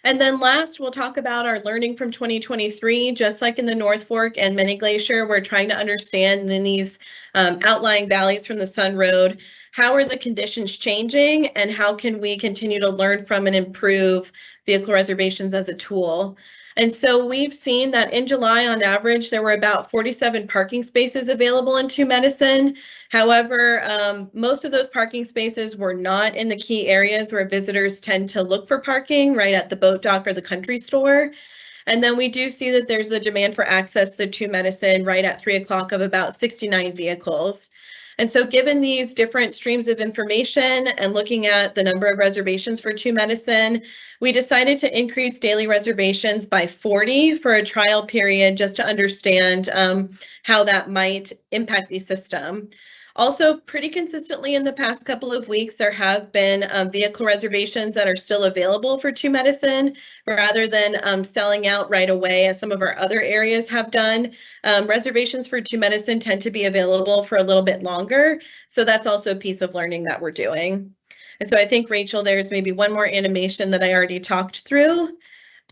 And then last, we'll talk about our learning from 2023. Just like in the North Fork and Mini Glacier, we're trying to understand in these outlying valleys from the Sun Road, how are the conditions changing and how can we continue to learn from and improve vehicle reservations as a tool? And so we've seen that in July, on average, there were about 47 parking spaces available in 2 Medicine. However, most of those parking spaces were not in the key areas where visitors tend to look for parking, right at the boat dock or the country store. And then we do see that there's the demand for access to 2 Medicine right at 3 o'clock of about 69 vehicles. And so given these different streams of information and looking at the number of reservations for 2 Medicine, we decided to increase daily reservations by 40 for a trial period just to understand how that might impact the system. Also, pretty consistently in the past couple of weeks, there have been vehicle reservations that are still available for 2 Medicine rather than selling out right away as some of our other areas have done. Reservations for 2 Medicine tend to be available for a little bit longer. So that's also a piece of learning that we're doing. And so I think, Rachel, there's maybe one more animation that I already talked through.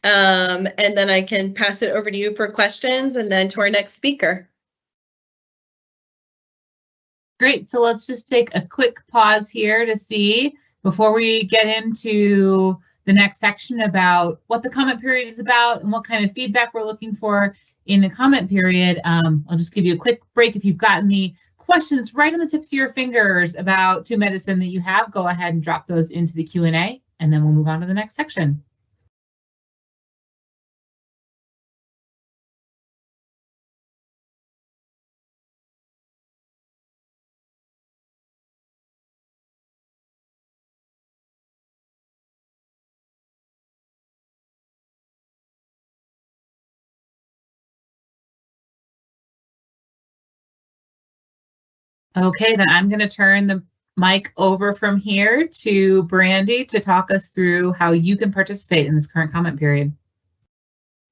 And then I can pass it over to you for questions and then to our next speaker. Great. So let's just take a quick pause here to see, before we get into the next section, about what the comment period is about and what kind of feedback we're looking for in the comment period. I'll just give you a quick break. If you've got any questions right on the tips of your fingers about 2 Medicine that you have, go ahead and drop those into the Q&A, and then we'll move on to the next section. Okay, then I'm going to turn the mic over from here to Brandy to talk us through how you can participate in this current comment period.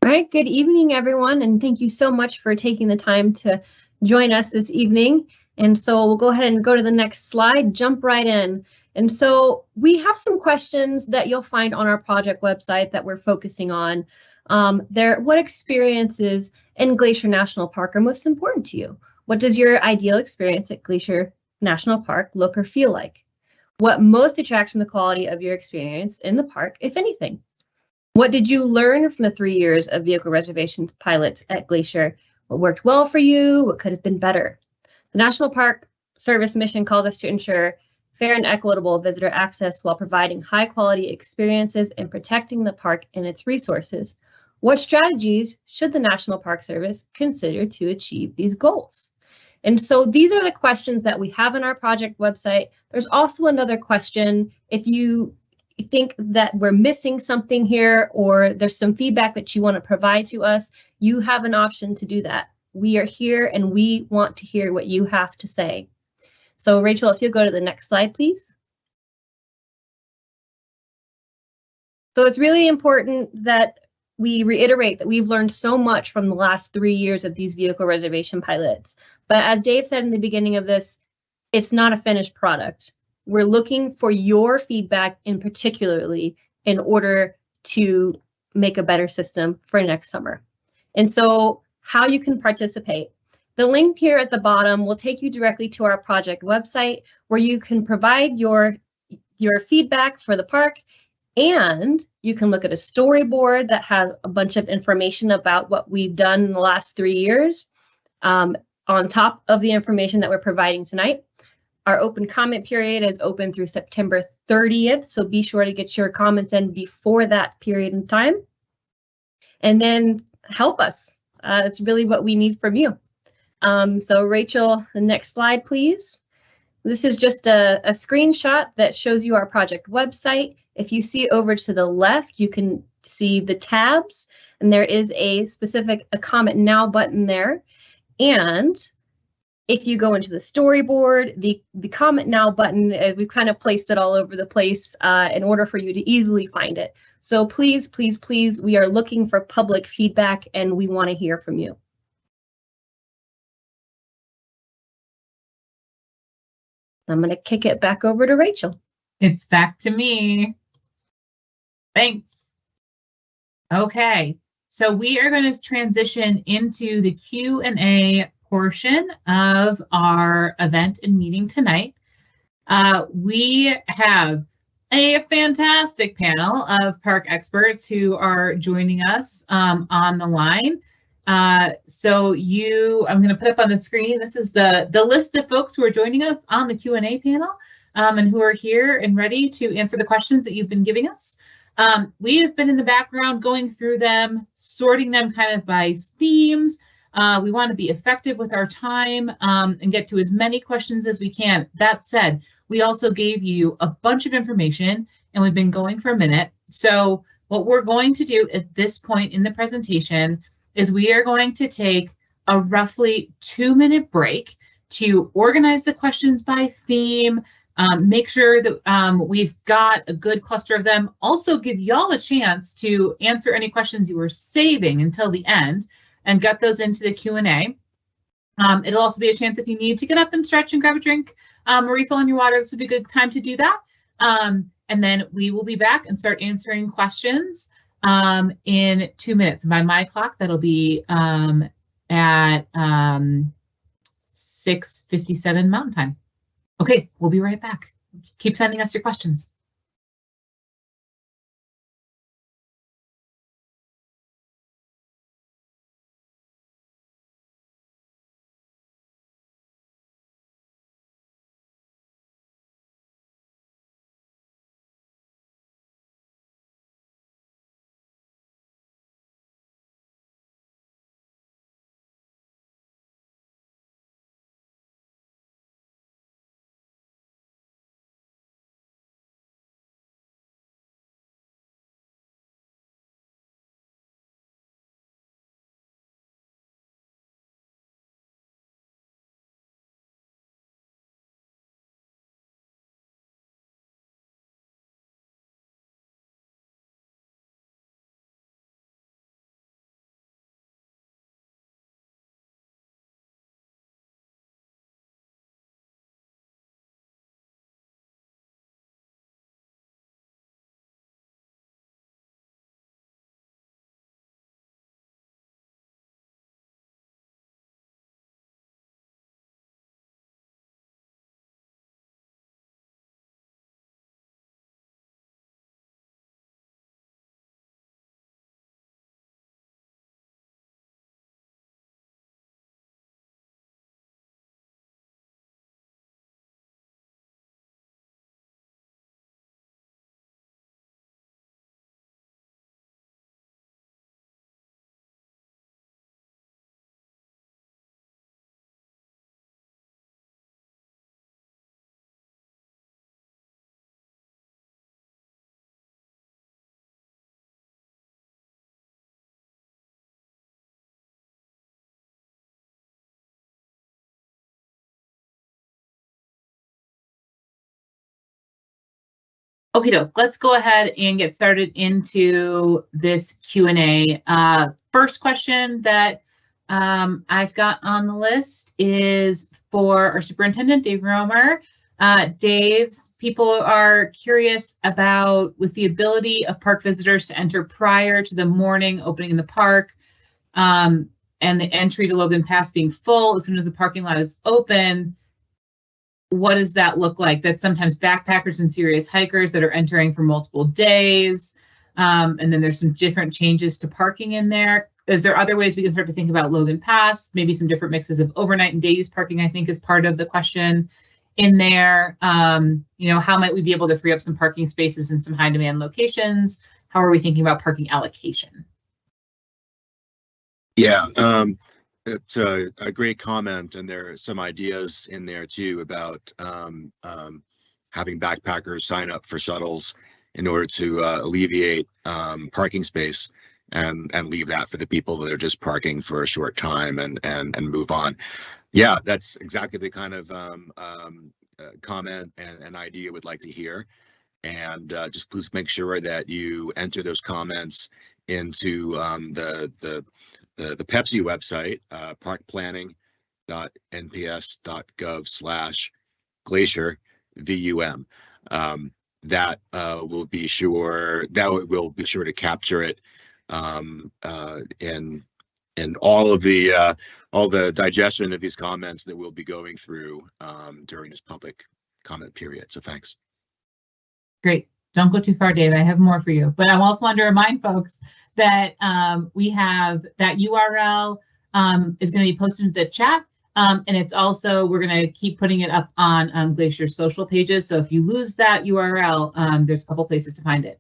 All right, good evening, everyone, and thank you so much for taking the time to join us this evening. And so we'll go ahead and go to the next slide, jump right in. And so we have some questions that you'll find on our project website that we're focusing on. What experiences in Glacier National Park are most important to you? What does your ideal experience at Glacier National Park look or feel like? What most attracts from the quality of your experience in the park, if anything? What did you learn from the 3 years of vehicle reservations pilots at Glacier? What worked well for you? What could have been better? The National Park Service mission calls us to ensure fair and equitable visitor access while providing high quality experiences and protecting the park and its resources. What strategies should the National Park Service consider to achieve these goals? And so these are the questions that we have on our project website. There's also another question. If you think that we're missing something here or there's some feedback that you want to provide to us, you have an option to do that. We are here and we want to hear what you have to say. So Rachel, if you'll go to the next slide, please. So it's really important that we reiterate that we've learned so much from the last 3 years of these vehicle reservation pilots. But as Dave said in the beginning of this, it's not a finished product. We're looking for your feedback in particularly in order to make a better system for next summer. And so how you can participate. The link here at the bottom will take you directly to our project website where you can provide your feedback for the park, and you can look at a storyboard that has a bunch of information about what we've done in the last 3 years on top of the information that we're providing tonight. Our open comment period is open through September 30th, so be sure to get your comments in before that period in time. And then help us. It's really what we need from you. So Rachel, the next slide, please. This is just a screenshot that shows you our project website. If you see over to the left, you can see the tabs, and there is a specific comment now button there. And if you go into the storyboard, the comment now button, we've kind of placed it all over the place in order for you to easily find it. So please, please, please, we are looking for public feedback and we want to hear from you. I'm going to kick it back over to Rachel. It's back to me. Thanks. Okay, so we are going to transition into the Q&A portion of our event and meeting tonight. We have a fantastic panel of park experts who are joining us on the line. I'm going to put up on the screen, this is the list of folks who are joining us on the Q&A panel and who are here and ready to answer the questions that you've been giving us. We have been in the background going through them, sorting them kind of by themes. We want to be effective with our time and get to as many questions as we can. That said, we also gave you a bunch of information and we've been going for a minute. So what we're going to do at this point in the presentation is we are going to take a roughly 2-minute break to organize the questions by theme, make sure that we've got a good cluster of them, also give y'all a chance to answer any questions you were saving until the end and get those into the Q&A. It'll also be a chance if you need to get up and stretch and grab a drink or refill on your water. This would be a good time to do that. And then we will be back and start answering questions in 2 minutes. By my clock, that'll be at 6:57 Mountain Time. Okay, we'll be right back. Keep sending us your questions. Okay, let's go ahead and get started into this Q&A. First question that I've got on the list is for our superintendent, Dave Romer. People are curious about, with the ability of park visitors to enter prior to the morning opening in the park, and the entry to Logan Pass being full as soon as the parking lot is open, what does that look like? That's sometimes backpackers and serious hikers that are entering for multiple days. And then there's some different changes to parking in there. Is there other ways we can start to think about Logan Pass? Maybe some different mixes of overnight and day use parking, I think, is part of the question in there. How might we be able to free up some parking spaces in some high demand locations? How are we thinking about parking allocation? Yeah, it's a great comment, and there are some ideas in there too about having backpackers sign up for shuttles in order to alleviate parking space and leave that for the people that are just parking for a short time and move on. Yeah, that's exactly the kind of comment and idea we'd like to hear. And just please make sure that you enter those comments into the Pepsi website, parkplanning.nps.gov/glacier VUM. That will be sure to capture it in all the digestion of these comments that we'll be going through during this public comment period. So thanks. Great. Don't go too far, Dave. I have more for you. But I also want to remind folks that we have that URL is going to be posted in the chat. And it's also, we're going to keep putting it up on Glacier's social pages. So if you lose that URL, there's a couple places to find it.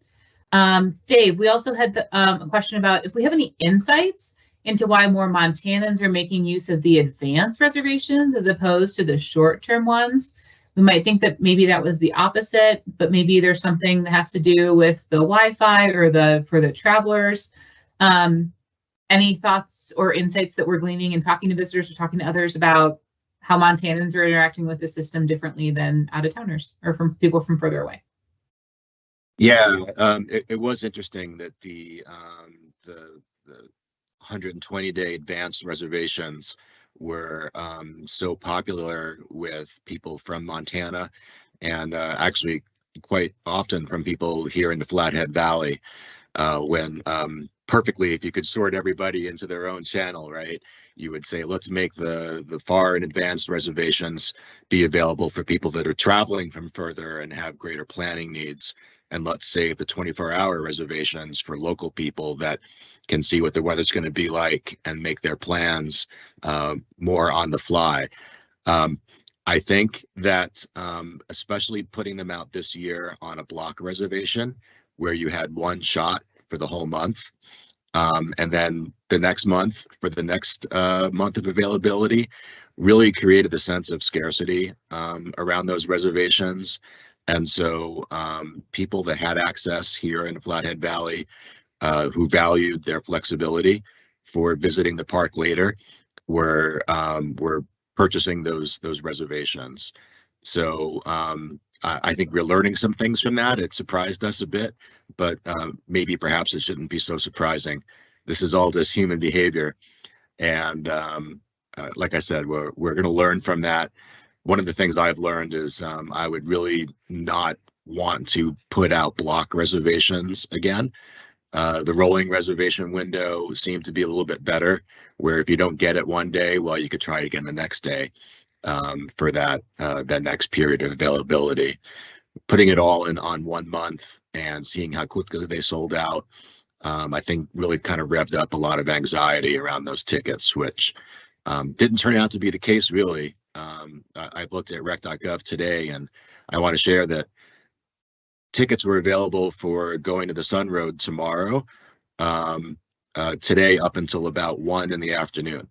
Dave, we also had a question about if we have any insights into why more Montanans are making use of the advanced reservations as opposed to the short-term ones. We might think that maybe that was the opposite, but maybe there's something that has to do with the Wi-Fi or for the travelers. Any thoughts or insights that we're gleaning and talking to visitors or talking to others about how Montanans are interacting with the system differently than out-of-towners or from people from further away? Yeah, it was interesting that the 120-day advanced reservations were so popular with people from Montana, and actually quite often from people here in the Flathead Valley, when perfectly, if you could sort everybody into their own channel, right, you would say, let's make the far and advanced reservations be available for people that are traveling from further and have greater planning needs. And let's save the 24-hour reservations for local people that can see what the weather's going to be like and make their plans more on the fly. I think that especially putting them out this year on a block reservation where you had one shot for the whole month, and then the next month for the next month of availability, really created a sense of scarcity around those reservations. And so people that had access here in the Flathead Valley who valued their flexibility for visiting the park later were purchasing those reservations. So I think we're learning some things from that. It surprised us a bit, but maybe perhaps it shouldn't be so surprising. This is all just human behavior. And like I said, we're going to learn from that. One of the things I've learned is I would really not want to put out block reservations again. The rolling reservation window seemed to be a little bit better, where if you don't get it one day, well, you could try it again the next day for that next period of availability. Putting it all in on 1 month and seeing how quickly they sold out, I think really kind of revved up a lot of anxiety around those tickets, which didn't turn out to be the case, really. I've looked at rec.gov today, and I want to share that tickets were available for going to the Sun Road tomorrow, today up until about 1 in the afternoon.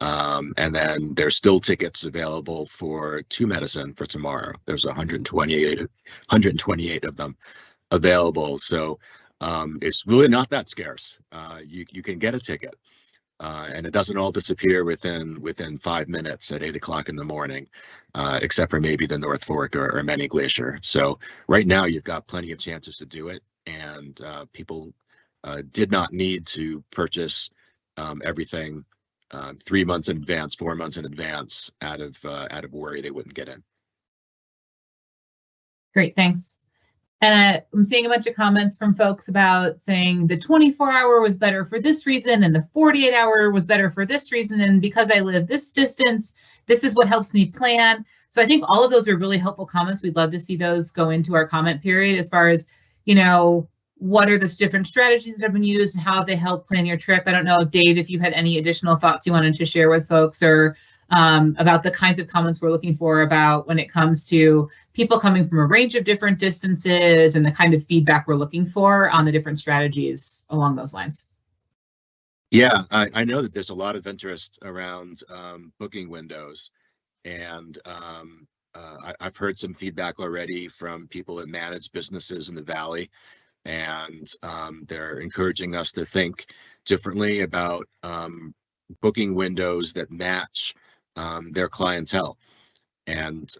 And then there's still tickets available for Two Medicine for tomorrow. There's 128 of them available. So it's really not that scarce. You can get a ticket. And it doesn't all disappear within 5 minutes at 8 o'clock in the morning, except for maybe the North Fork or Many Glacier. So right now you've got plenty of chances to do it, and people did not need to purchase everything 3 months in advance, 4 months in advance, out of worry they wouldn't get in. Great, thanks. And I'm seeing a bunch of comments from folks about saying the 24-hour was better for this reason and the 48-hour was better for this reason. And because I live this distance, this is what helps me plan. So I think all of those are really helpful comments. We'd love to see those go into our comment period as far as, you know, what are the different strategies that have been used and how have they helped plan your trip? I don't know, Dave, if you had any additional thoughts you wanted to share with folks, or about the kinds of comments we're looking for about when it comes to people coming from a range of different distances and the kind of feedback we're looking for on the different strategies along those lines. Yeah, I know that there's a lot of interest around booking windows, and I've heard some feedback already from people that manage businesses in the Valley, and they're encouraging us to think differently about booking windows that match their clientele. And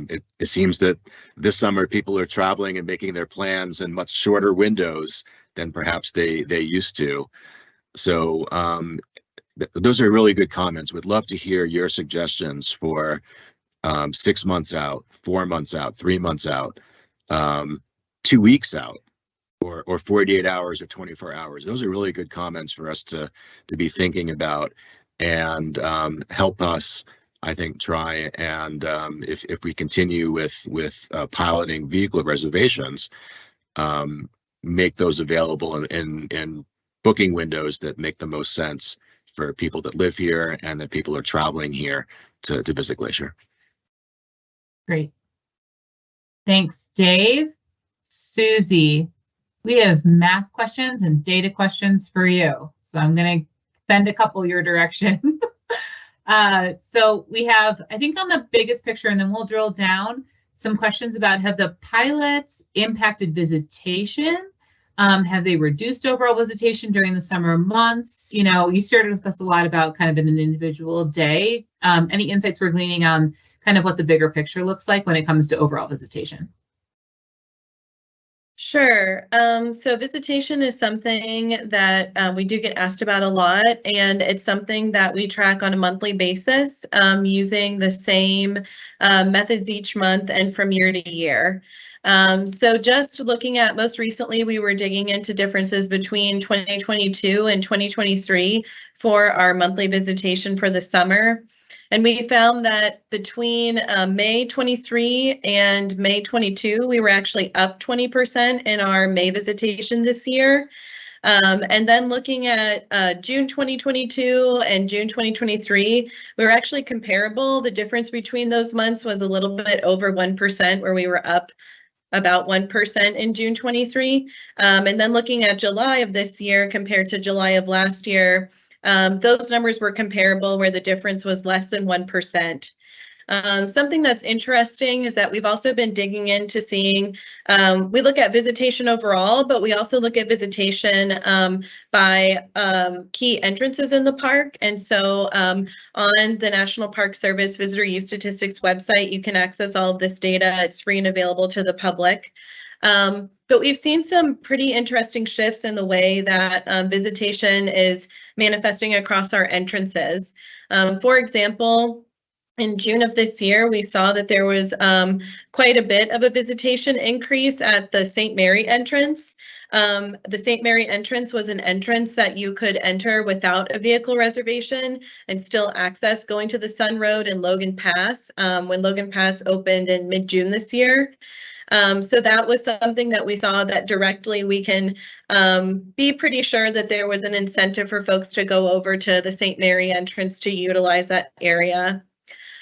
it seems that this summer people are traveling and making their plans in much shorter windows than perhaps they used to. So those are really good comments. We'd love to hear your suggestions for 6 months out, 4 months out, 3 months out, 2 weeks out, or 48 hours or 24 hours. Those are really good comments for us to be thinking about, and help us, I think, try and if we continue with piloting vehicle reservations, make those available in booking windows that make the most sense for people that live here and that people are traveling here to visit Glacier. Great. Thanks, Dave. Susie, we have math questions and data questions for you. So I'm going to send a couple your direction. So we have, I think, on the biggest picture, and then we'll drill down, some questions about, have the pilots impacted visitation? Have they reduced overall visitation during the summer months? You know, you shared with us a lot about kind of in an individual day. Any insights we're gleaning on kind of what the bigger picture looks like when it comes to overall visitation? Sure. So visitation is something that we do get asked about a lot, and it's something that we track on a monthly basis using the same methods each month and from year to year. So just looking at most recently, we were digging into differences between 2022 and 2023 for our monthly visitation for the summer. And we found that between May 23 and May 22, we were actually up 20% in our May visitation this year. And then looking at June 2022 and June 2023, we were actually comparable. The difference between those months was a little bit over 1%, where we were up about 1% in June 23. And then looking at July of this year compared to July of last year, those numbers were comparable, where the difference was less than 1%. Something that's interesting is that we've also been digging into seeing, we look at visitation overall, but we also look at visitation by key entrances in the park. And so on the National Park Service Visitor Use Statistics website, you can access all of this data. It's free and available to the public. But we've seen some pretty interesting shifts in the way that visitation is manifesting across our entrances. For example, in June of this year, we saw that there was quite a bit of a visitation increase at the St. Mary entrance. The St. Mary entrance was an entrance that you could enter without a vehicle reservation and still access going to the Sun Road and Logan Pass when Logan Pass opened in mid-June this year. So that was something that we saw that directly we can be pretty sure that there was an incentive for folks to go over to the St. Mary entrance to utilize that area.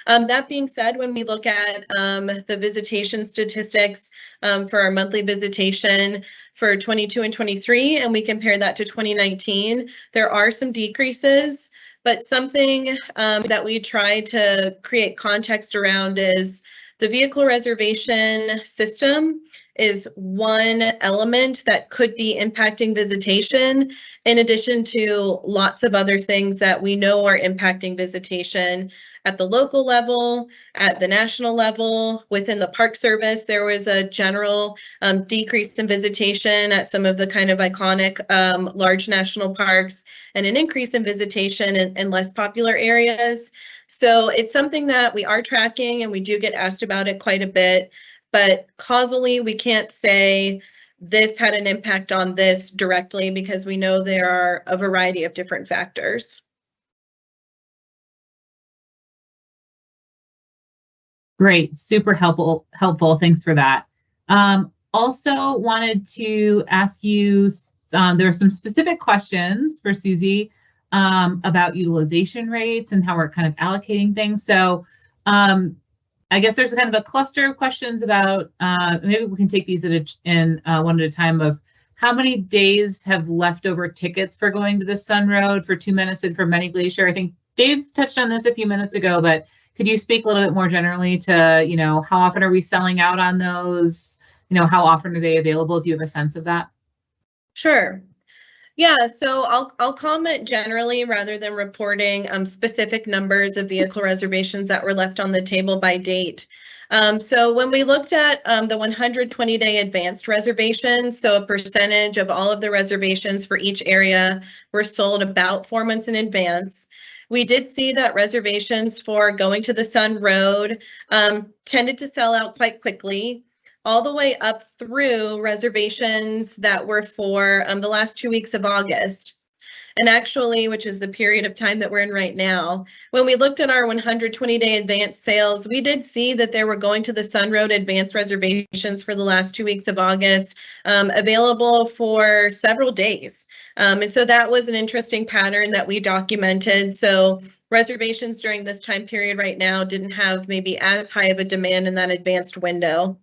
That being said, when we look at the visitation statistics for our monthly visitation for 22 and 23, and we compare that to 2019, there are some decreases, but something that we try to create context around is The vehicle reservation system is one element that could be impacting visitation, in addition to lots of other things that we know are impacting visitation at the local level, at the national level. Within the Park Service, there was a general decrease in visitation at some of the kind of iconic large national parks, and an increase in visitation in less popular areas. So it's something that we are tracking, and we do get asked about it quite a bit, but causally we can't say this had an impact on this directly, because we know there are a variety of different factors. Great, super helpful. Thanks for that. Also wanted to ask you, there are some specific questions for Susie about utilization rates and how we're kind of allocating things. So I guess there's kind of a cluster of questions about, maybe we can take these one at a time, of how many days have leftover tickets for going to the Sun Road for 2 minutes and for Many Glacier. I think Dave touched on this a few minutes ago, but could you speak a little bit more generally to, how often are we selling out on those? How often are they available? Do you have a sense of that? Sure. Yeah, so I'll comment generally rather than reporting specific numbers of vehicle reservations that were left on the table by date. So when we looked at the 120-day advanced reservations, so a percentage of all of the reservations for each area were sold about 4 months in advance. We did see that reservations for going to the Sun Road tended to sell out quite quickly, all the way up through reservations that were for the last 2 weeks of August. And actually, which is the period of time that we're in right now, when we looked at our 120-day advance sales, we did see that there were going to the Sun Road advance reservations for the last 2 weeks of August available for several days. And so that was an interesting pattern that we documented. So reservations during this time period right now didn't have maybe as high of a demand in that advanced window.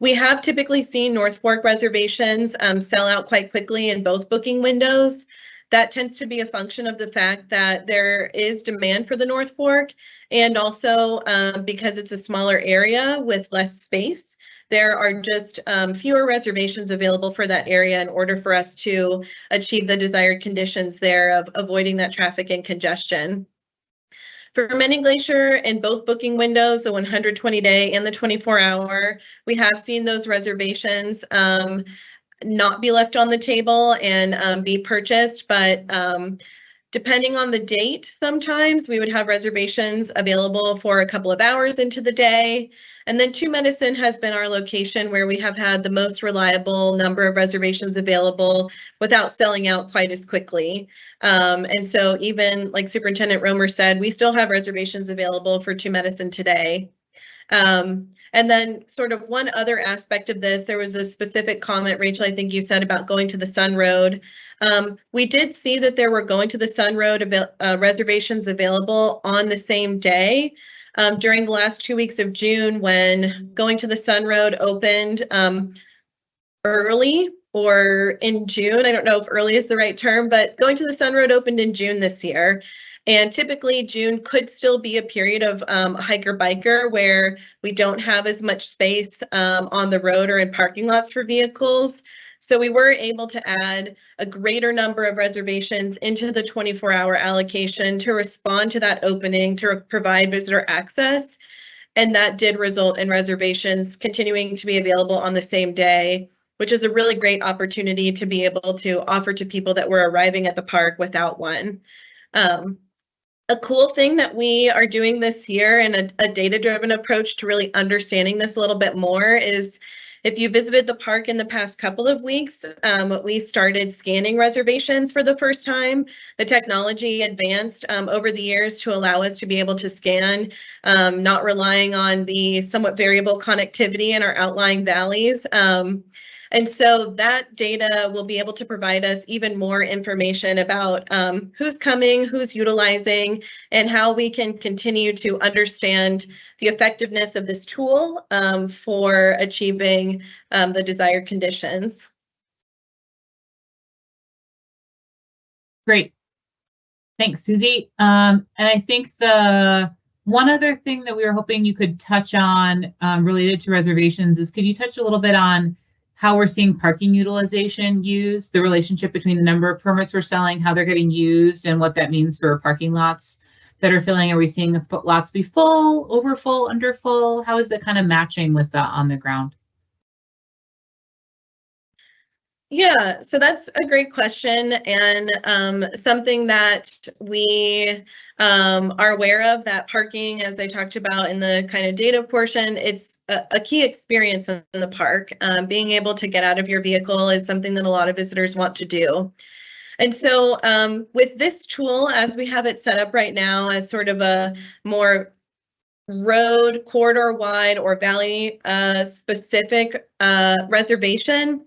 We have typically seen North Fork reservations sell out quite quickly in both booking windows. That tends to be a function of the fact that there is demand for the North Fork, and also because it's a smaller area with less space, there are just fewer reservations available for that area in order for us to achieve the desired conditions there of avoiding that traffic and congestion. For Many Glacier, in both booking windows, the 120-day and the 24-hour, we have seen those reservations not be left on the table and be purchased, but depending on the date, sometimes we would have reservations available for a couple of hours into the day. And then Two Medicine has been our location where we have had the most reliable number of reservations available without selling out quite as quickly. And so even like Superintendent Romer said, we still have reservations available for Two Medicine today. And then sort of one other aspect of this, there was a specific comment, Rachel, I think you said about going to the Sun Road. We did see that there were going to the Sun Road reservations available on the same day during the last 2 weeks of June, when going to the Sun Road opened early, or in June. I don't know if early is the right term, but going to the Sun Road opened in June this year. And typically June could still be a period of hiker-biker where we don't have as much space on the road or in parking lots for vehicles. So we were able to add a greater number of reservations into the 24-hour allocation to respond to that opening, to provide visitor access. And that did result in reservations continuing to be available on the same day, which is a really great opportunity to be able to offer to people that were arriving at the park without one. A cool thing that we are doing this year, and a data-driven approach to really understanding this a little bit more, is if you visited the park in the past couple of weeks, we started scanning reservations for the first time. The technology advanced over the years to allow us to be able to scan, not relying on the somewhat variable connectivity in our outlying valleys. And so that data will be able to provide us even more information about who's coming, who's utilizing, and how we can continue to understand the effectiveness of this tool for achieving the desired conditions. Great. Thanks, Susie. And I think the One other thing that we were hoping you could touch on related to reservations is, could you touch a little bit on how we're seeing parking utilization used, the relationship between the number of permits we're selling, how they're getting used, and what that means for parking lots that are filling? Are we seeing lots be full, over full, under full? How is that kind of matching with the on the ground? Yeah, so that's a great question, and something that we are aware of, that parking, as I talked about in the kind of data portion, it's a key experience in the park. Being able to get out of your vehicle is something that a lot of visitors want to do. And so with this tool, as we have it set up right now as sort of a more road corridor wide or valley specific reservation,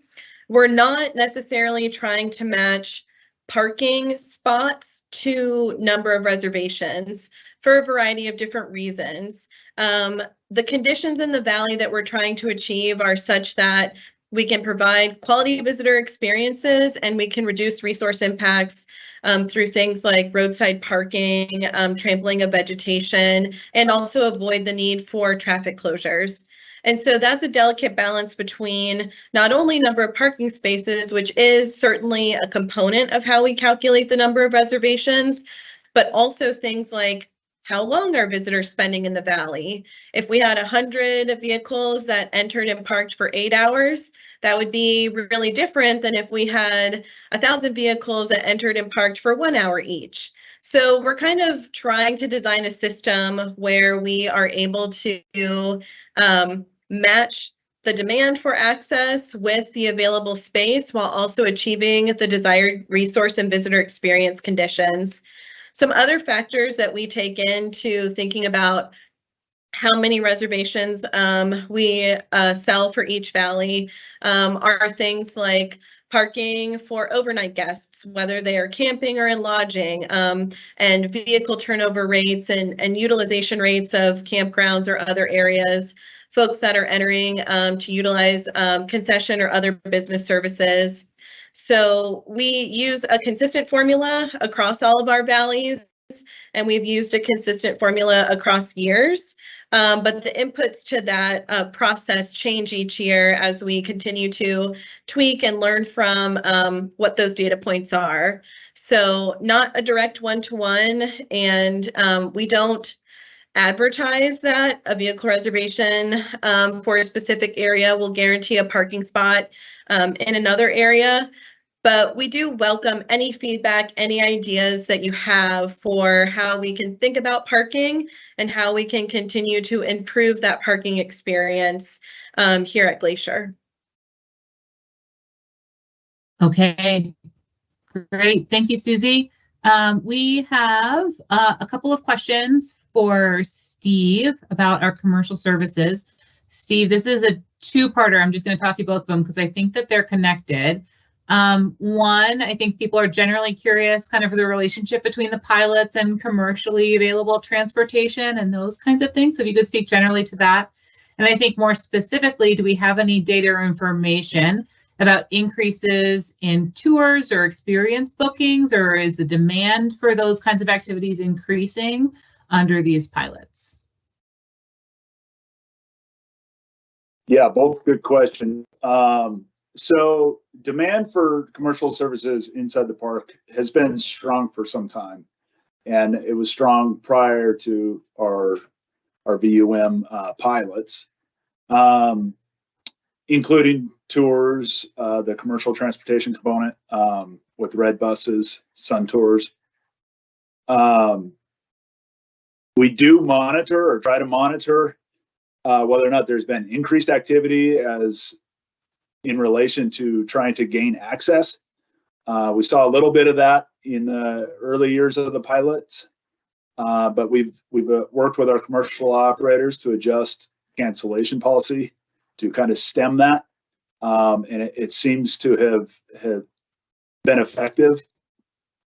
we're not necessarily trying to match parking spots to number of reservations for a variety of different reasons. The conditions in the valley that we're trying to achieve are such that we can provide quality visitor experiences and we can reduce resource impacts through things like roadside parking, trampling of vegetation, and also avoid the need for traffic closures. And so that's a delicate balance between not only number of parking spaces, which is certainly a component of how we calculate the number of reservations, but also things like how long are visitors spending in the valley? If we had 100 vehicles that entered and parked for 8 hours, that would be really different than if we had 1,000 vehicles that entered and parked for 1 hour each. So we're kind of trying to design a system where we are able to match the demand for access with the available space while also achieving the desired resource and visitor experience conditions. Some other factors that we take into thinking about how many reservations we sell for each valley are things like parking for overnight guests, whether they are camping or in lodging, and vehicle turnover rates and utilization rates of campgrounds or other areas, folks that are entering to utilize concession or other business services. So we use a consistent formula across all of our valleys, and we've used a consistent formula across years. But the inputs to that process change each year as we continue to tweak and learn from what those data points are. So not a direct one-to-one, and we don't advertise that a vehicle reservation for a specific area will guarantee a parking spot in another area. But we do welcome any feedback, any ideas that you have for how we can think about parking and how we can continue to improve that parking experience here at Glacier. Okay, great. Thank you, Susie. We have a couple of questions for Steve about our commercial services. Steve, this is a two-parter. I'm just going to toss you both of them because I think that they're connected. One, I think people are generally curious kind of the relationship between the pilots and commercially available transportation and those kinds of things. So if you could speak generally to that. And I think more specifically, do we have any data or information about increases in tours or experience bookings, or is the demand for those kinds of activities increasing under these pilots? Yeah, both good questions. So demand for commercial services inside the park has been strong for some time, and it was strong prior to our VUM pilots, including tours, the commercial transportation component with red buses, sun tours. We do monitor or try to monitor whether or not there's been increased activity as in relation to trying to gain access. We saw a little bit of that in the early years of the pilots, but we've worked with our commercial operators to adjust cancellation policy to kind of stem that, and it seems to have been effective.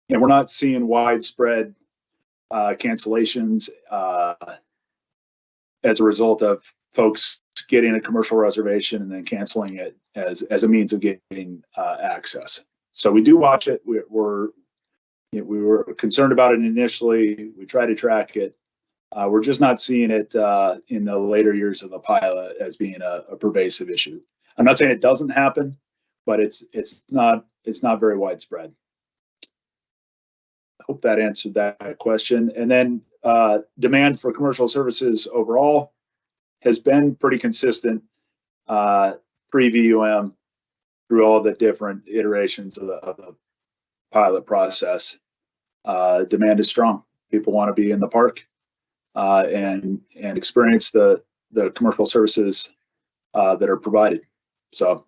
And we're not seeing widespread cancellations as a result of folks getting a commercial reservation and then canceling it as a means of getting access. So we do watch it. We were concerned about it initially. We try to track it, We're just not seeing it in the later years of the pilot as being a pervasive issue. I'm not saying it doesn't happen, but it's not very widespread. I hope that answered that question. And then demand for commercial services overall has been pretty consistent pre-VUM through all the different iterations of the pilot process. Demand is strong. People want to be in the park and experience the commercial services that are provided. So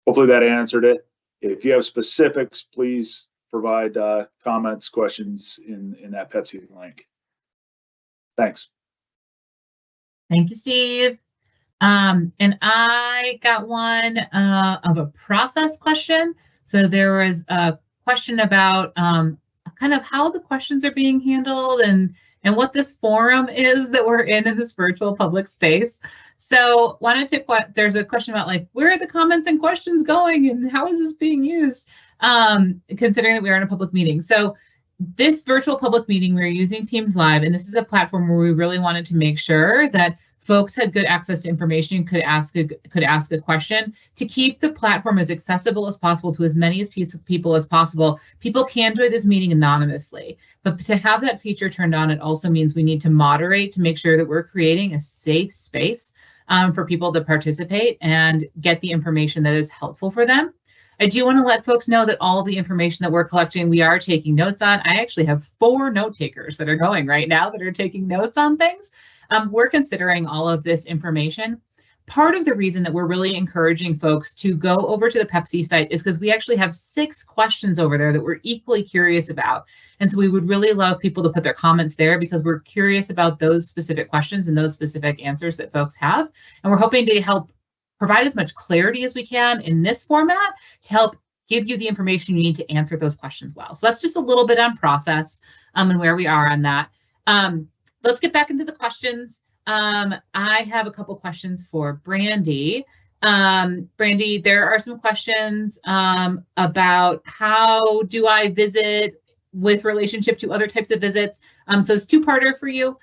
hopefully that answered it. If you have specifics, please provide comments, questions in that Pepsi link. Thanks. Thank you, Steve. And I got one of a process question. So there was a question about kind of how the questions are being handled and what this forum is that we're in this virtual public space. So there's a question about like, where are the comments and questions going and how is this being used? Considering that we are in a public meeting. So this virtual public meeting, we're using Teams Live, and this is a platform where we really wanted to make sure that folks had good access to information, could ask a question. To keep the platform as accessible as possible to as many people as possible, people can join this meeting anonymously. But to have that feature turned on, it also means we need to moderate to make sure that we're creating a safe space for people to participate and get the information that is helpful for them. I do want to let folks know that all of the information that we're collecting, we are taking notes on. I actually have 4 note takers that are going right now that are taking notes on things. We're considering all of this information. Part of the reason that we're really encouraging folks to go over to the Pepsi site is because we actually have 6 questions over there that we're equally curious about. And so we would really love people to put their comments there because we're curious about those specific questions and those specific answers that folks have. And we're hoping to help provide as much clarity as we can in this format to help give you the information you need to answer those questions well. So that's just a little bit on process and where we are on that. Let's get back into the questions. I have a couple questions for Brandy. Brandy, there are some questions about how do I visit with relationship to other types of visits. So it's 2-parter for you.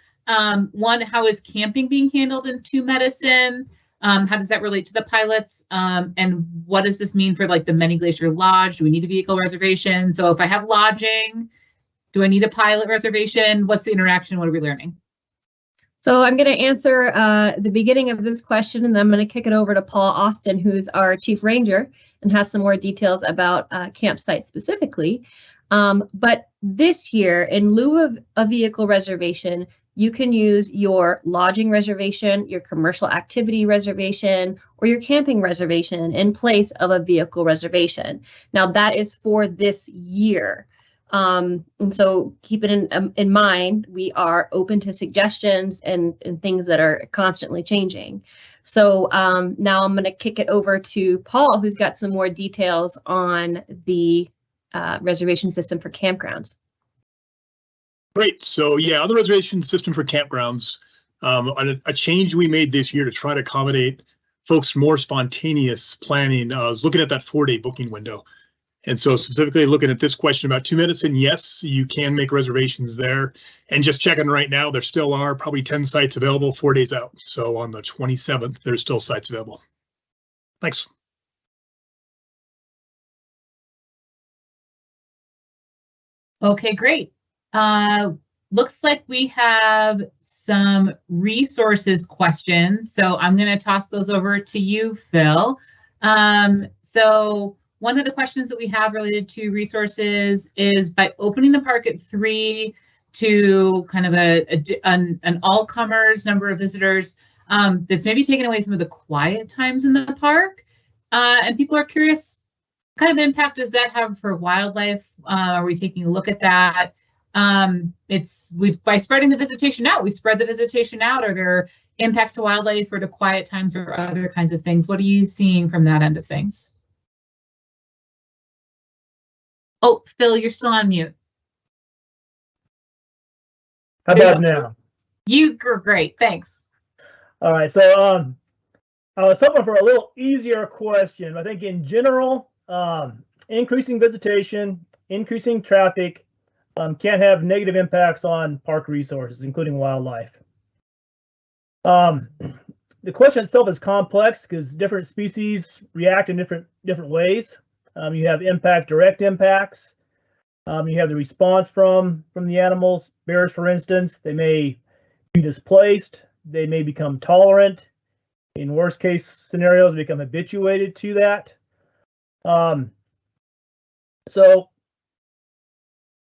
One, how is camping being handled in 2 Medicine? How does that relate to the pilots? And what does this mean for like the Many Glacier Lodge? Do we need a vehicle reservation? So if I have lodging, do I need a pilot reservation? What's the interaction? What are we learning? So I'm going to answer the beginning of this question, and then I'm going to kick it over to Paul Austin, who's our Chief Ranger, and has some more details about campsites specifically. But this year, in lieu of a vehicle reservation, you can use your lodging reservation, your commercial activity reservation, or your camping reservation in place of a vehicle reservation. Now that is for this year. And so keep it in mind, we are open to suggestions and things that are constantly changing. So now I'm going to kick it over to Paul, who's got some more details on the reservation system for campgrounds. Great. So yeah, on the reservation system for campgrounds, a change we made this year to try to accommodate folks more spontaneous planning. I was looking at that 4-day booking window. And so specifically looking at this question about 2 Medicine, yes, you can make reservations there. And just checking right now, there still are probably 10 sites available 4 days out. So on the 27th, there's still sites available. Thanks. Okay, great. Looks like we have some resources questions. So I'm going to toss those over to you, Phil. So one of the questions that we have related to resources is by opening the park at 3 to kind of an all-comers number of visitors, that's maybe taken away some of the quiet times in the park. And people are curious, what kind of impact does that have for wildlife? Are we taking a look at that? By spreading the visitation out, we spread the visitation out. Are there impacts to wildlife or to quiet times or other kinds of things? What are you seeing from that end of things? Oh, Phil, you're still on mute. How about now? You're great, thanks. All right, so I was hoping for a little easier question. I think in general, increasing visitation, increasing traffic, can have negative impacts on park resources, including wildlife. The question itself is complex because different species react in different ways. You have direct impacts. You have the response from the animals. Bears, for instance, they may be displaced. They may become tolerant. In worst case scenarios, become habituated to that. So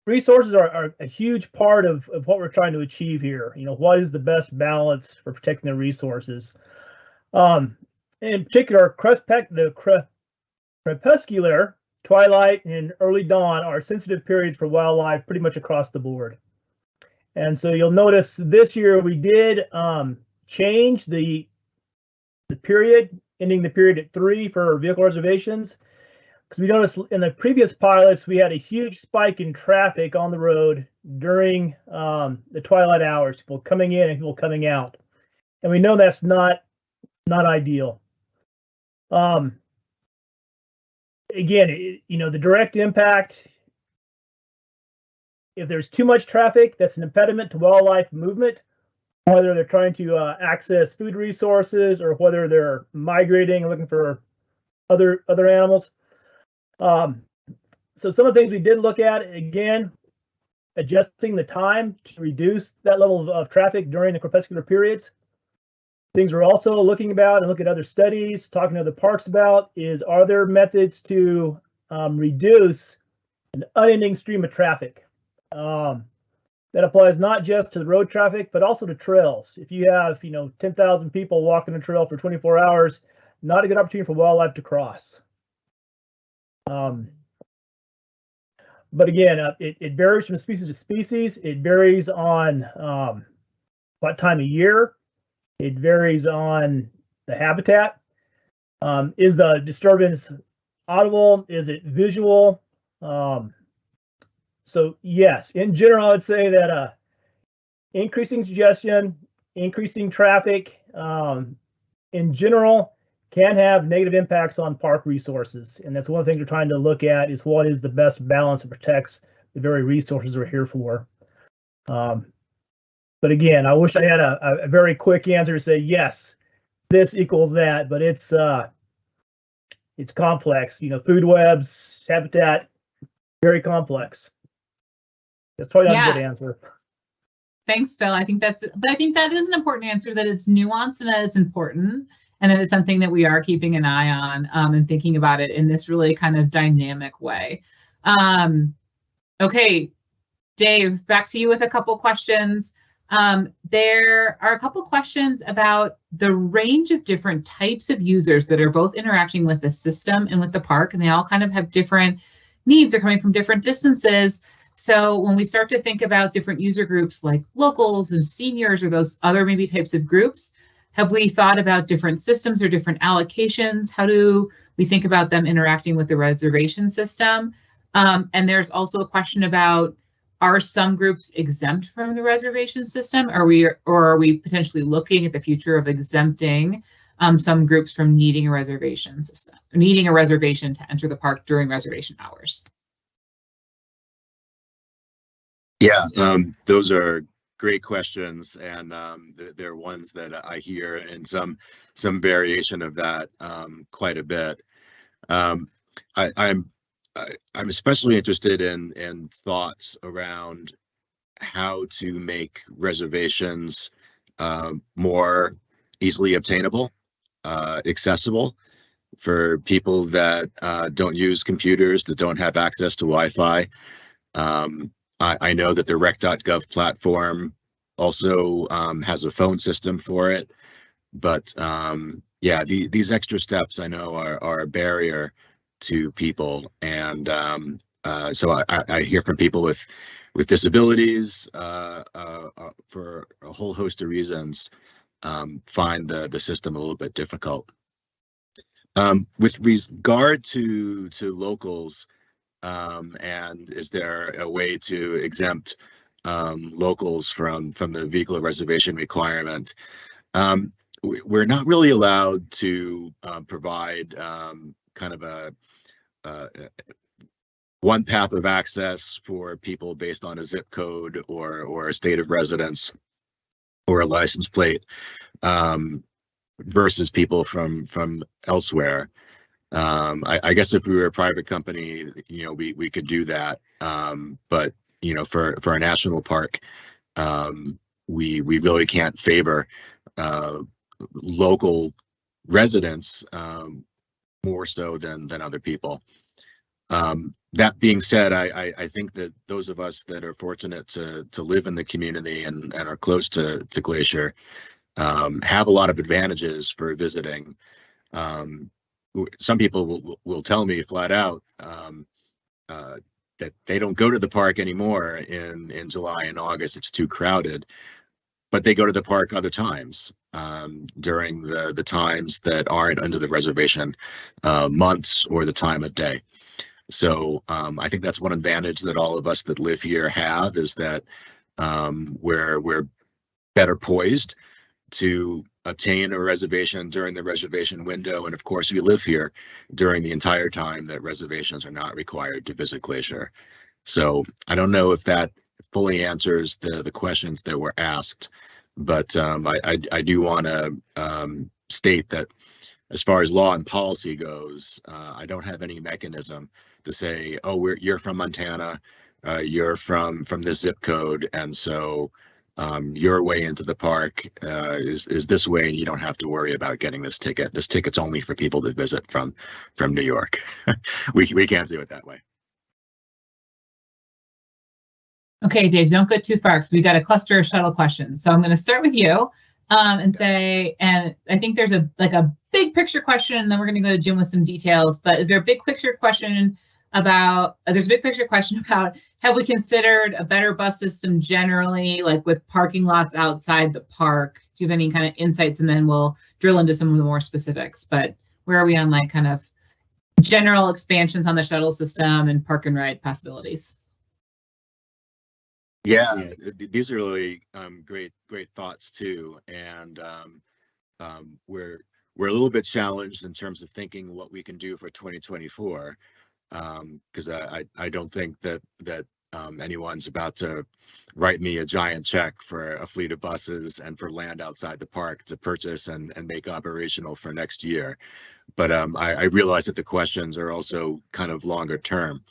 resources are a huge part of what we're trying to achieve here. What is the best balance for protecting the resources? In particular, the crepuscular, twilight, and early dawn are sensitive periods for wildlife pretty much across the board. And so you'll notice this year we did change the period, ending the period at 3 for vehicle reservations, because we noticed in the previous pilots we had a huge spike in traffic on the road during the twilight hours, people coming in and people coming out, and we know that's not ideal. Again, the direct impact, if there's too much traffic, that's an impediment to wildlife movement, whether they're trying to access food resources or whether they're migrating and looking for other animals. So some of the things we did look at, again, adjusting the time to reduce that level of traffic during the crepuscular periods. Things we're also looking about and look at other studies, talking to other parks about, is are there methods to reduce an unending stream of traffic? That applies not just to the road traffic, but also to trails. If you have, 10,000 people walking a trail for 24 hours, not a good opportunity for wildlife to cross. But again, it varies from species to species. It varies on what time of year. It varies on the habitat. Is the disturbance audible? Is it visual? So yes, in general, I'd say that increasing congestion, increasing traffic, in general, can have negative impacts on park resources. And that's one of the things we're trying to look at, is what is the best balance that protects the very resources we're here for. But again, I wish I had a very quick answer to say, yes, this equals that, but it's complex. Food webs, habitat, very complex. That's probably not a good answer. Thanks, Phil. I think that is an important answer, that it's nuanced and that it's important, and that it's something that we are keeping an eye on and thinking about it in this really kind of dynamic way. Okay, Dave, back to you with a couple questions. There are a couple questions about the range of different types of users that are both interacting with the system and with the park, and they all kind of have different needs. They're coming from different distances. So when we start to think about different user groups like locals and seniors or those other maybe types of groups, have we thought about different systems or different allocations? How do we think about them interacting with the reservation system? And there's also a question about, are some groups exempt from the reservation system? Or are we potentially looking at the future of exempting some groups from needing a reservation system, needing a reservation to enter the park during reservation hours? Yeah, those are great questions, and they're ones that I hear in some variation of that quite a bit. I'm especially interested in thoughts around how to make reservations more easily obtainable, accessible for people that don't use computers, that don't have access to Wi-Fi. I know that the rec.gov platform also has a phone system for it, but yeah, these extra steps I know are a barrier to people, and so I hear from people with disabilities for a whole host of reasons find the system a little bit difficult. With regard to locals, and is there a way to exempt locals from the vehicle reservation requirement? We're not really allowed to provide kind of one path of access for people based on a zip code or a state of residence or a license plate, versus people from elsewhere. I guess if we were a private company, we could do that. But for a national park, we really can't favor local residents more so than other people. That being said, I think that those of us that are fortunate to live in the community and are close to Glacier have a lot of advantages for visiting. Some people will tell me flat out that they don't go to the park anymore in July and August. It's too crowded, but they go to the park other times during the times that aren't under the reservation months or the time of day. So I think that's one advantage that all of us that live here have, is that we're better poised to obtain a reservation during the reservation window. And of course, we live here during the entire time that reservations are not required to visit Glacier. So I don't know if that fully answers the questions that were asked, but I do want to state that as far as law and policy goes, I don't have any mechanism to say, oh, you're from Montana, you're from this zip code, and so your way into the park is this way, and you don't have to worry about getting this ticket. This ticket's only for people that visit from New York. we can't do it that way. Okay, Dave, don't go too far because we got a cluster of shuttle questions. So I'm going to start with you and say, and I think there's a big picture question, and then we're going to go to Jim with some details. But is there a big picture question about? There's a big picture question about, have we considered a better bus system generally, like with parking lots outside the park? Do you have any kind of insights? And then we'll drill into some of the more specifics. But where are we on like kind of general expansions on the shuttle system and park and ride possibilities? Yeah, these are really great thoughts too, and we're a little bit challenged in terms of thinking what we can do for 2024, because I don't think that anyone's about to write me a giant check for a fleet of buses and for land outside the park to purchase and make operational for next year. But I realize that the questions are also kind of longer term.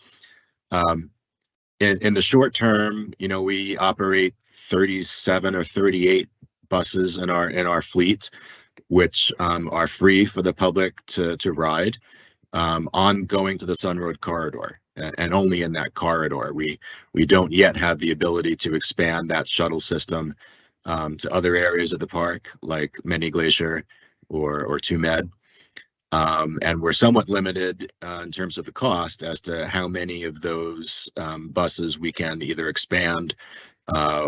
In the short term, we operate 37 or 38 buses in our fleet, which are free for the public to ride on going to the Sun Road corridor, and only in that corridor. We don't yet have the ability to expand that shuttle system to other areas of the park, like Mini Glacier or Tumed. And we're somewhat limited in terms of the cost as to how many of those buses we can either expand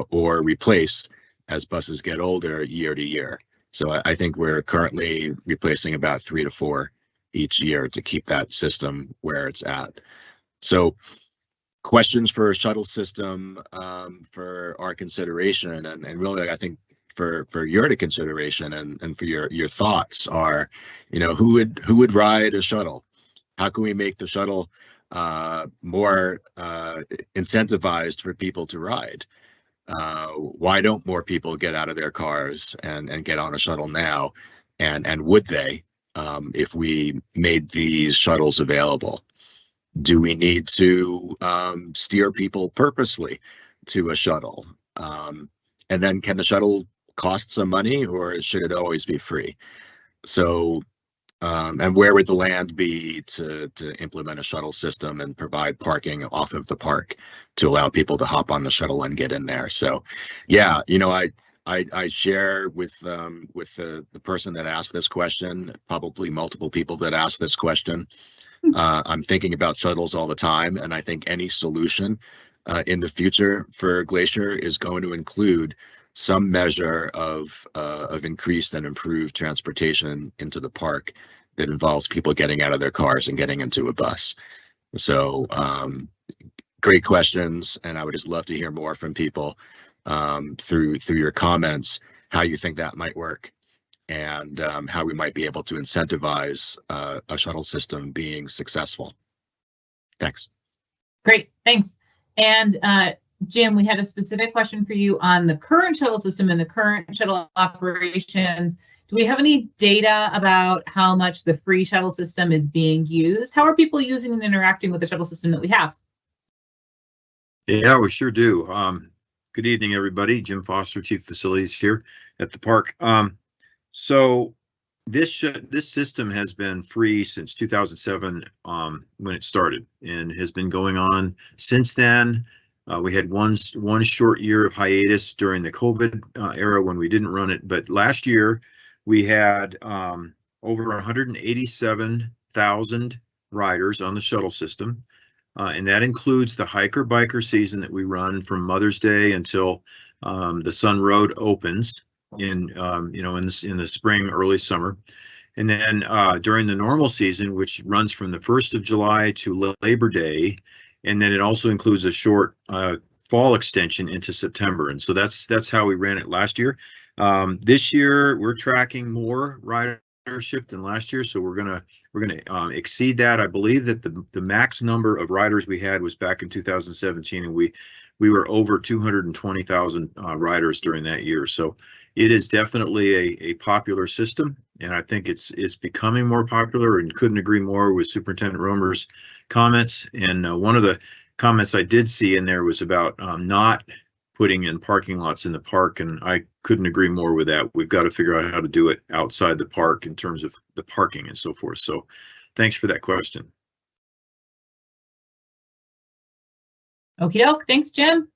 or replace as buses get older year to year. So I think we're currently replacing about 3 to 4 each year to keep that system where it's at. So questions for a shuttle system for our consideration, and really I think for your consideration and for your thoughts are, who would ride a shuttle? How can we make the shuttle more incentivized for people to ride? Why don't more people get out of their cars and get on a shuttle now? And would they if we made these shuttles available? Do we need to steer people purposely to a shuttle? And then can the shuttle cost some money, or should it always be free? So, and where would the land be to implement a shuttle system and provide parking off of the park to allow people to hop on the shuttle and get in there? So, yeah, I share with the person that asked this question, probably multiple people that asked this question. I'm thinking about shuttles all the time, and I think any solution in the future for Glacier is going to include some measure of increased and improved transportation into the park that involves people getting out of their cars and getting into a bus. So great questions, and I would just love to hear more from people through your comments, how you think that might work, and how we might be able to incentivize a shuttle system being successful. Thanks. Great, thanks. And Jim, we had a specific question for you on the current shuttle system and the current shuttle operations. Do we have any data about how much the free shuttle system is being used? How are people using and interacting with the shuttle system that we have? Yeah, we sure do. Good evening, everybody. Jim Foster, Chief Facilities here at the park. So this system has been free since 2007 when it started, and has been going on since then. We had one short year of hiatus during the COVID era when we didn't run it, but last year we had over 187,000 riders on the shuttle system. And that includes the hiker-biker season that we run from Mother's Day until the Sun Road opens in in the spring, early summer. And then during the normal season, which runs from the 1st of July to Labor Day, and then it also includes a short fall extension into September. And so that's how we ran it last year. This year we're tracking more ridership than last year, so we're gonna exceed that. I believe that the max number of riders we had was back in 2017, and we were over 220,000 riders during that year. So it is definitely a popular system, and I think it's becoming more popular, and couldn't agree more with Superintendent Romer's comments. And one of the comments I did see in there was about not putting in parking lots in the park, and I couldn't agree more with that. We've got to figure out how to do it outside the park in terms of the parking and so forth. So thanks for that question. Okie doke, thanks, Jim.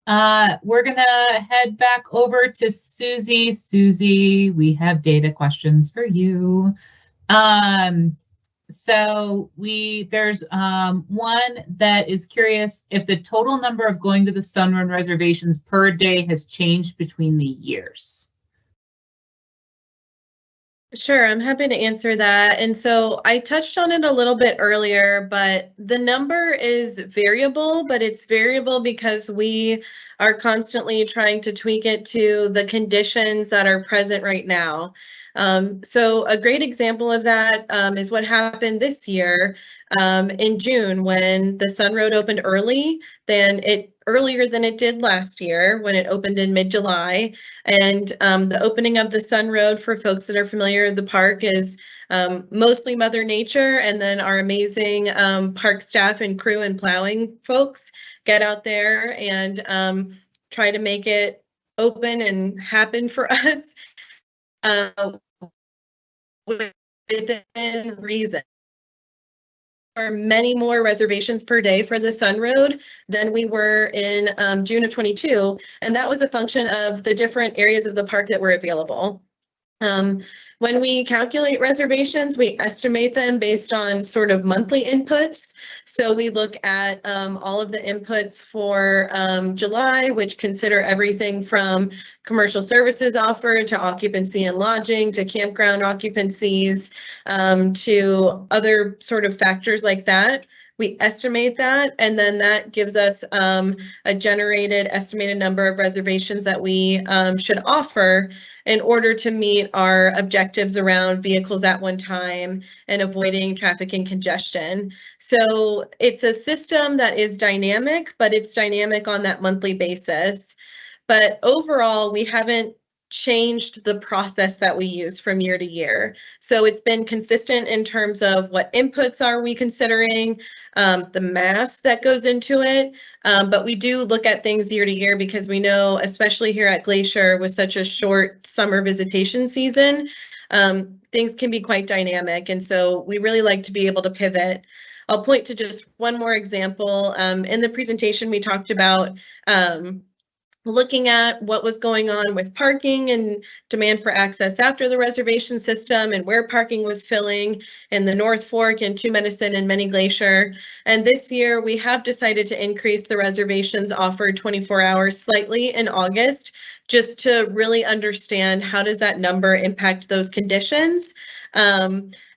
We're gonna head back over to Susie. Susie, we have data questions for you. So there's one that is curious if the total number of going to the Sun Run reservations per day has changed between the years. Sure, I'm happy to answer that. And so I touched on it a little bit earlier, but the number is variable, but it's variable because we are constantly trying to tweak it to the conditions that are present right now. So a great example of that is what happened this year in June when the Sun Road opened earlier than it did last year when it opened in mid-July. And the opening of the Sun Road, for folks that are familiar with the park, is mostly Mother Nature, and then our amazing park staff and crew and plowing folks get out there and try to make it open and happen for us within reason. There are many more reservations per day for the Sun Road than we were in June of 22, and that was a function of the different areas of the park that were available. When we calculate reservations, we estimate them based on sort of monthly inputs. So we look at all of the inputs for July, which consider everything from commercial services offered to occupancy and lodging to campground occupancies to other sort of factors like that. We estimate that, and then that gives us a generated estimated number of reservations that we should offer in order to meet our objectives around vehicles at one time and avoiding traffic and congestion. So it's a system that is dynamic, but it's dynamic on that monthly basis. But overall, we haven't changed the process that we use from year to year. So it's been consistent in terms of what inputs are we considering, the math that goes into it. But we do look at things year to year because we know, especially here at Glacier with such a short summer visitation season, things can be quite dynamic. And so we really like to be able to pivot. I'll point to just one more example. In the presentation, we talked about looking at what was going on with parking and demand for access after the reservation system and where parking was filling in the North Fork and Two Medicine and Many Glacier. And this year we have decided to increase the reservations offered 24 hours slightly in August, just to really understand how does that number impact those conditions.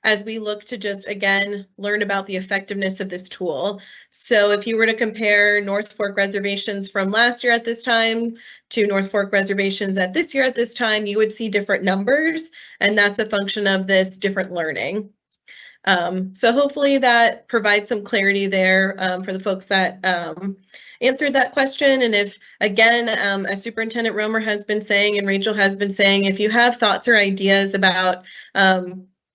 As we look to just, again, learn about the effectiveness of this tool. So if you were to compare North Fork reservations from last year at this time to North Fork reservations at this year at this time, you would see different numbers, and that's a function of this different learning. So hopefully that provides some clarity there for the folks that answered that question. And if, again, as Superintendent Romer has been saying and Rachel has been saying, if you have thoughts or ideas about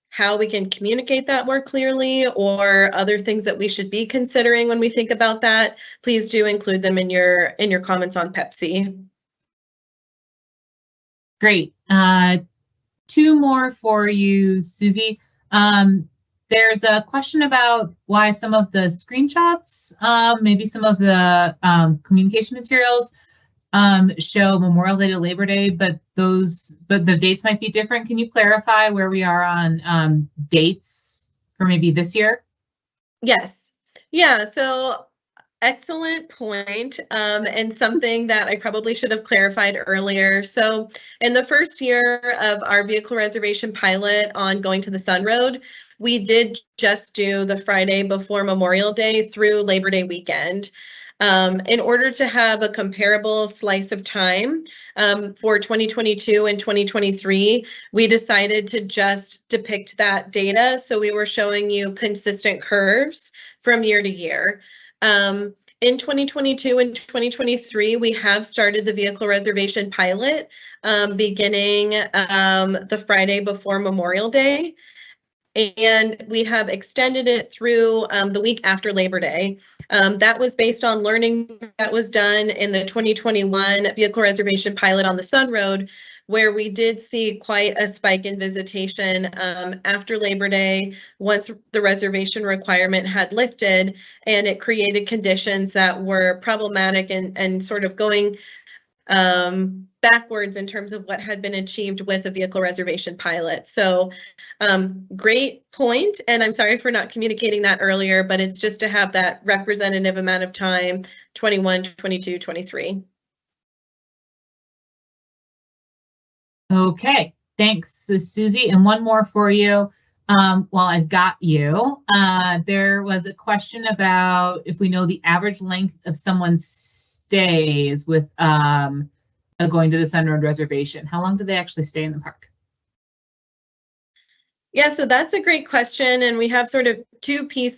how we can communicate that more clearly or other things that we should be considering when we think about that, please do include them in your comments on Pepsi. Great. Two more for you, Susie. There's a question about why some of the screenshots, maybe some of the communication materials show Memorial Day to Labor Day, but the dates might be different. Can you clarify where we are on dates for maybe this year? Yes. Yeah. So excellent point, and something that I probably should have clarified earlier. So in the first year of our vehicle reservation pilot on Going to the Sun Road, we did just do the Friday before Memorial Day through Labor Day weekend. In order to have a comparable slice of time for 2022 and 2023, we decided to just depict that data. So we were showing you consistent curves from year to year. In 2022 and 2023, we have started the vehicle reservation pilot beginning the Friday before Memorial Day. And we have extended it through the week after Labor Day. That was based on learning that was done in the 2021 vehicle reservation pilot on the Sun Road, where we did see quite a spike in visitation after Labor Day once the reservation requirement had lifted, and it created conditions that were problematic and sort of going backwards in terms of what had been achieved with a vehicle reservation pilot. So great point, and I'm sorry for not communicating that earlier, but it's just to have that representative amount of time, 21, 22, 23. Okay, thanks, Susie. And one more for you. While I've got you, there was a question about if we know the average length of someone's stays with Going to the Sun Road reservation. How long do they actually stay in the park? Yeah, so that's a great question. And we have sort of two ways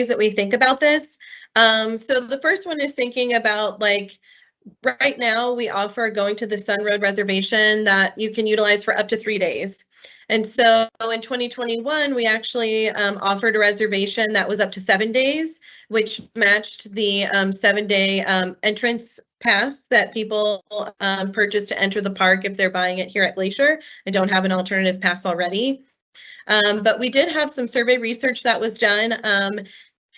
that we think about this. So the first one is thinking about, like, right now we offer Going to the Sun Road reservation that you can utilize for up to 3 days. And so in 2021, we actually offered a reservation that was up to 7 days, which matched the 7-day entrance pass that people purchase to enter the park if they're buying it here at Glacier and don't have an alternative pass already. But we did have some survey research that was done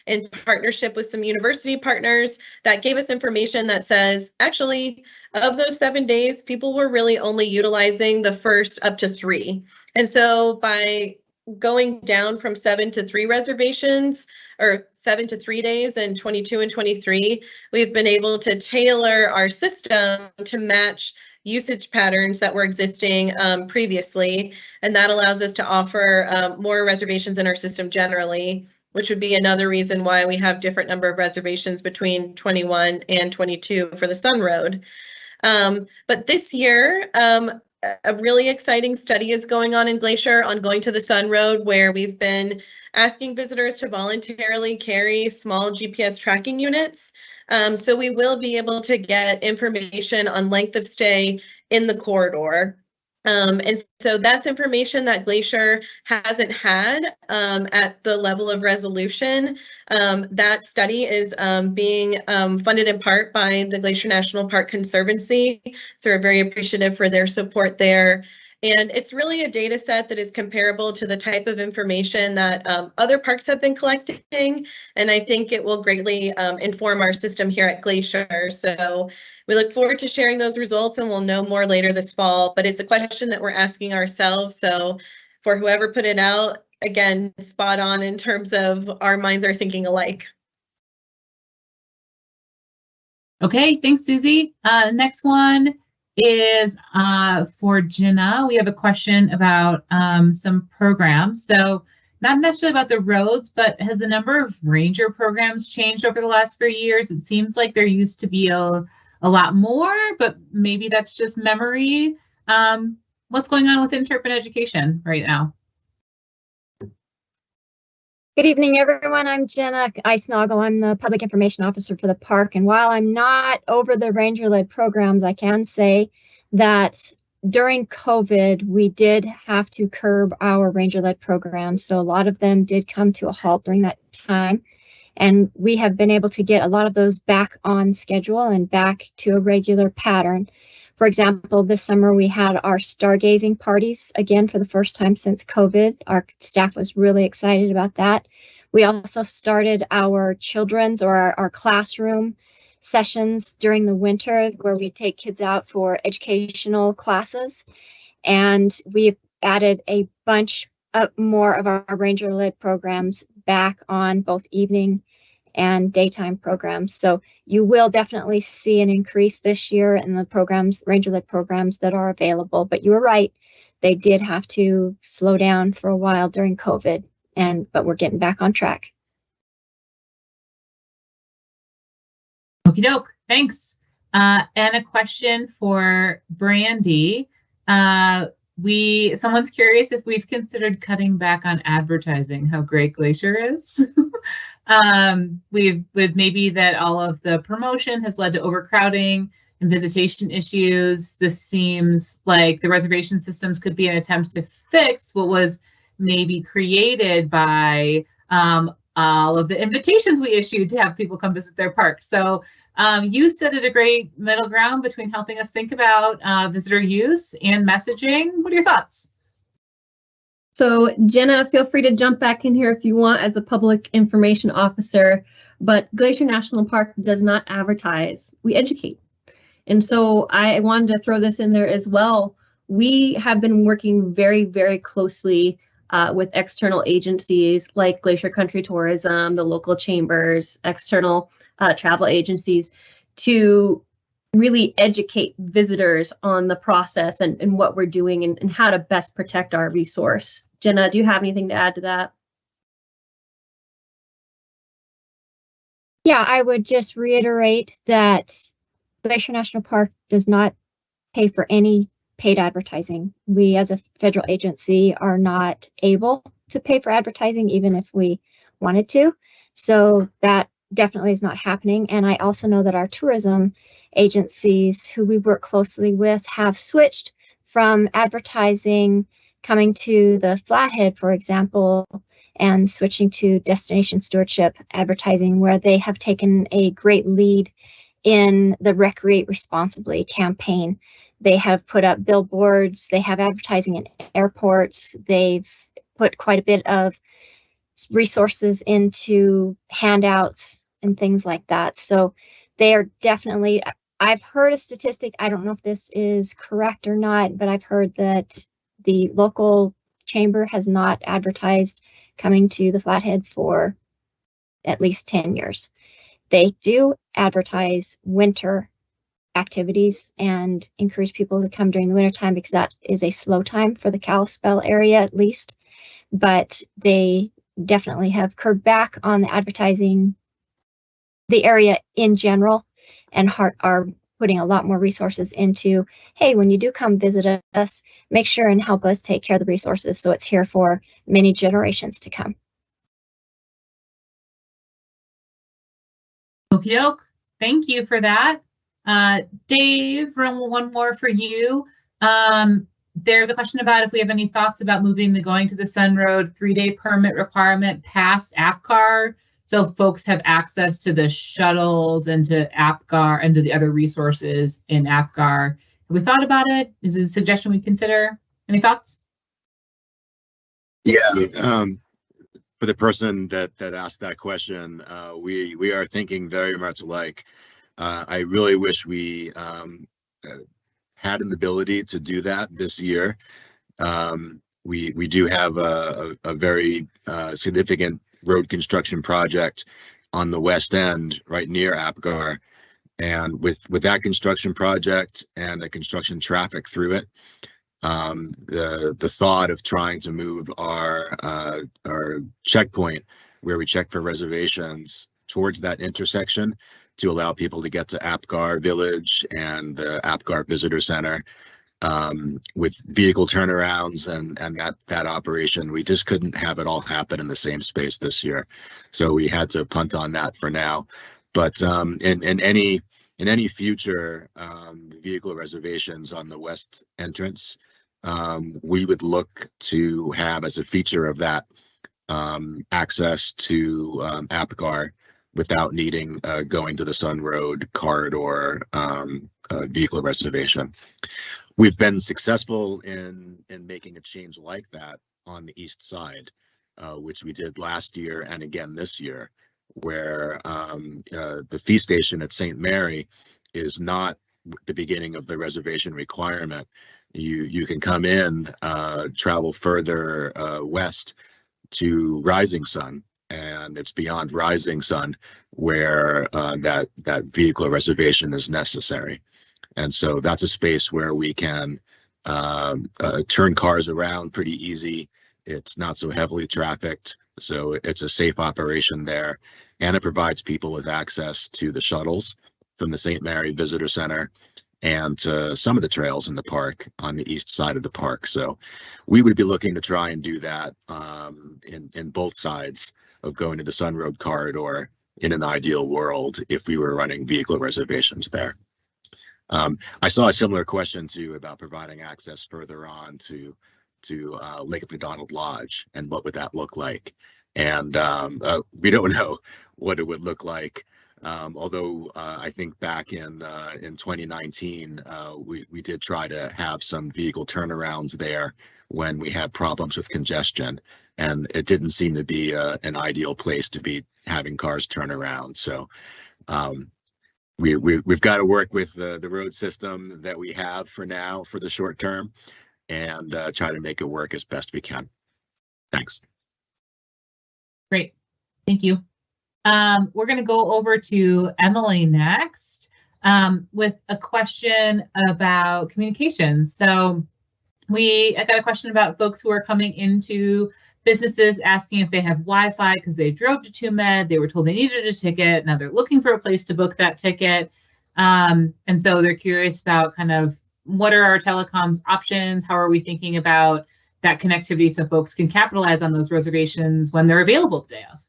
in partnership with some university partners that gave us information that says, actually, of those 7 days, people were really only utilizing the first up to 3. And so by going down from 7 to 3 reservations, or 7 to 3 days in 22 and 23, we've been able to tailor our system to match usage patterns that were existing previously. And that allows us to offer more reservations in our system generally, which would be another reason why we have different number of reservations between 21 and 22 for the Sun Road. But this year, a really exciting study is going on in Glacier on Going to the Sun Road, where we've been asking visitors to voluntarily carry small GPS tracking units. So we will be able to get information on length of stay in the corridor. And so that's information that Glacier hasn't had at the level of resolution. That study is being funded in part by the Glacier National Park Conservancy. So we're very appreciative for their support there. And it's really a data set that is comparable to the type of information that other parks have been collecting. And I think it will greatly inform our system here at Glacier. So we look forward to sharing those results, and we'll know more later this fall. But it's a question that we're asking ourselves. So for whoever put it out, again, spot on in terms of our minds are thinking alike. Okay, thanks, Susie. Next one is for Jenna. We have a question about some programs. So not necessarily about the roads, but has the number of ranger programs changed over the last few years? It seems like there used to be a lot more, but maybe that's just memory. What's going on with interpretive education right now? Good evening, everyone. I'm Jenna Eisnagel. I'm the Public Information Officer for the park. And while I'm not over the ranger-led programs, I can say that during COVID, we did have to curb our ranger-led programs. So a lot of them did come to a halt during that time. And we have been able to get a lot of those back on schedule and back to a regular pattern. For example, this summer we had our stargazing parties again for the first time since COVID. Our staff was really excited about that. We also started our children's or our classroom sessions during the winter where we take kids out for educational classes. And we've added a bunch more of our ranger-led programs back on both evening and daytime programs. So you will definitely see an increase this year in the programs, ranger-led programs that are available. But you were right, they did have to slow down for a while during COVID, but we're getting back on track. Okie doke, thanks. And a question for Brandy. Someone's curious if we've considered cutting back on advertising how great Glacier is. With maybe that all of the promotion has led to overcrowding and visitation issues. This seems like the reservation systems could be an attempt to fix what was maybe created by all of the invitations we issued to have people come visit their park. So you set it a great middle ground between helping us think about visitor use and messaging. What are your thoughts? So Jenna, feel free to jump back in here if you want as a public information officer, but Glacier National Park does not advertise, we educate. And so I wanted to throw this in there as well. We have been working very, very closely with external agencies like Glacier Country Tourism, the local chambers, external travel agencies to really educate visitors on the process and what we're doing and how to best protect our resource. Jenna, do you have anything to add to that? Yeah, I would just reiterate that Glacier National Park does not pay for any paid advertising. We as a federal agency are not able to pay for advertising even if we wanted to. So that definitely is not happening. And I also know that our tourism agencies who we work closely with have switched from advertising coming to the Flathead, for example, and switching to destination stewardship advertising, where they have taken a great lead in the Recreate Responsibly campaign. They have put up billboards, they have advertising in airports, they've put quite a bit of resources into handouts and things like that. So they are definitely, I've heard a statistic, I don't know if this is correct or not, but I've heard that the local chamber has not advertised coming to the Flathead for at least 10 years. They do advertise winter activities and encourage people to come during the winter time because that is a slow time for the Kalispell area at least. But they definitely have curbed back on the advertising, the area in general, and are putting a lot more resources into, hey, when you do come visit us, make sure and help us take care of the resources so it's here for many generations to come. Okie doke. Thank you for that. Dave, one more for you. There's a question about if we have any thoughts about moving the Going to the Sun Road 3-day permit requirement past APGAR, so folks have access to the shuttles and to APGAR and to the other resources in APGAR. Have we thought about it? Is it a suggestion we consider? Any thoughts? Yeah, for the person that asked that question, we are thinking very much alike. I really wish we had an ability to do that this year. We do have a very significant road construction project on the west end right near APGAR, and with that construction project and the construction traffic through it, the thought of trying to move our checkpoint where we check for reservations towards that intersection to allow people to get to APGAR Village and the APGAR Visitor Center with vehicle turnarounds and that operation. We just couldn't have it all happen in the same space this year, so we had to punt on that for now. But in any future vehicle reservations on the west entrance, we would look to have as a feature of that access to APGAR without needing going to the Sun Road corridor vehicle reservation. We've been successful in making a change like that on the east side, which we did last year and again this year, where the fee station at St. Mary is not the beginning of the reservation requirement. You can come in, travel further west to Rising Sun, and it's beyond Rising Sun where that vehicle reservation is necessary. And so that's a space where we can turn cars around pretty easy. It's not so heavily trafficked, so it's a safe operation there, and it provides people with access to the shuttles from the St. Mary Visitor Center and to some of the trails in the park on the east side of the park. So we would be looking to try and do that in both sides of going to the Sun Road corridor in an ideal world if we were running vehicle reservations there. I saw a similar question too about providing access further on to Lake McDonald Lodge and what would that look like. And we don't know what it would look like. Although I think back in 2019, we did try to have some vehicle turnarounds there when we had problems with congestion, and it didn't seem to be an ideal place to be having cars turn around. So we've got to work with the road system that we have for now for the short term and try to make it work as best we can. Thanks. Great, thank you. We're going to go over to Emily next with a question about communications. So I got a question about folks who are coming into businesses asking if they have Wi-Fi because they drove to TwoMed, they were told they needed a ticket, now they're looking for a place to book that ticket. And so they're curious about kind of what are our telecoms options, how are we thinking about that connectivity so folks can capitalize on those reservations when they're available the day of.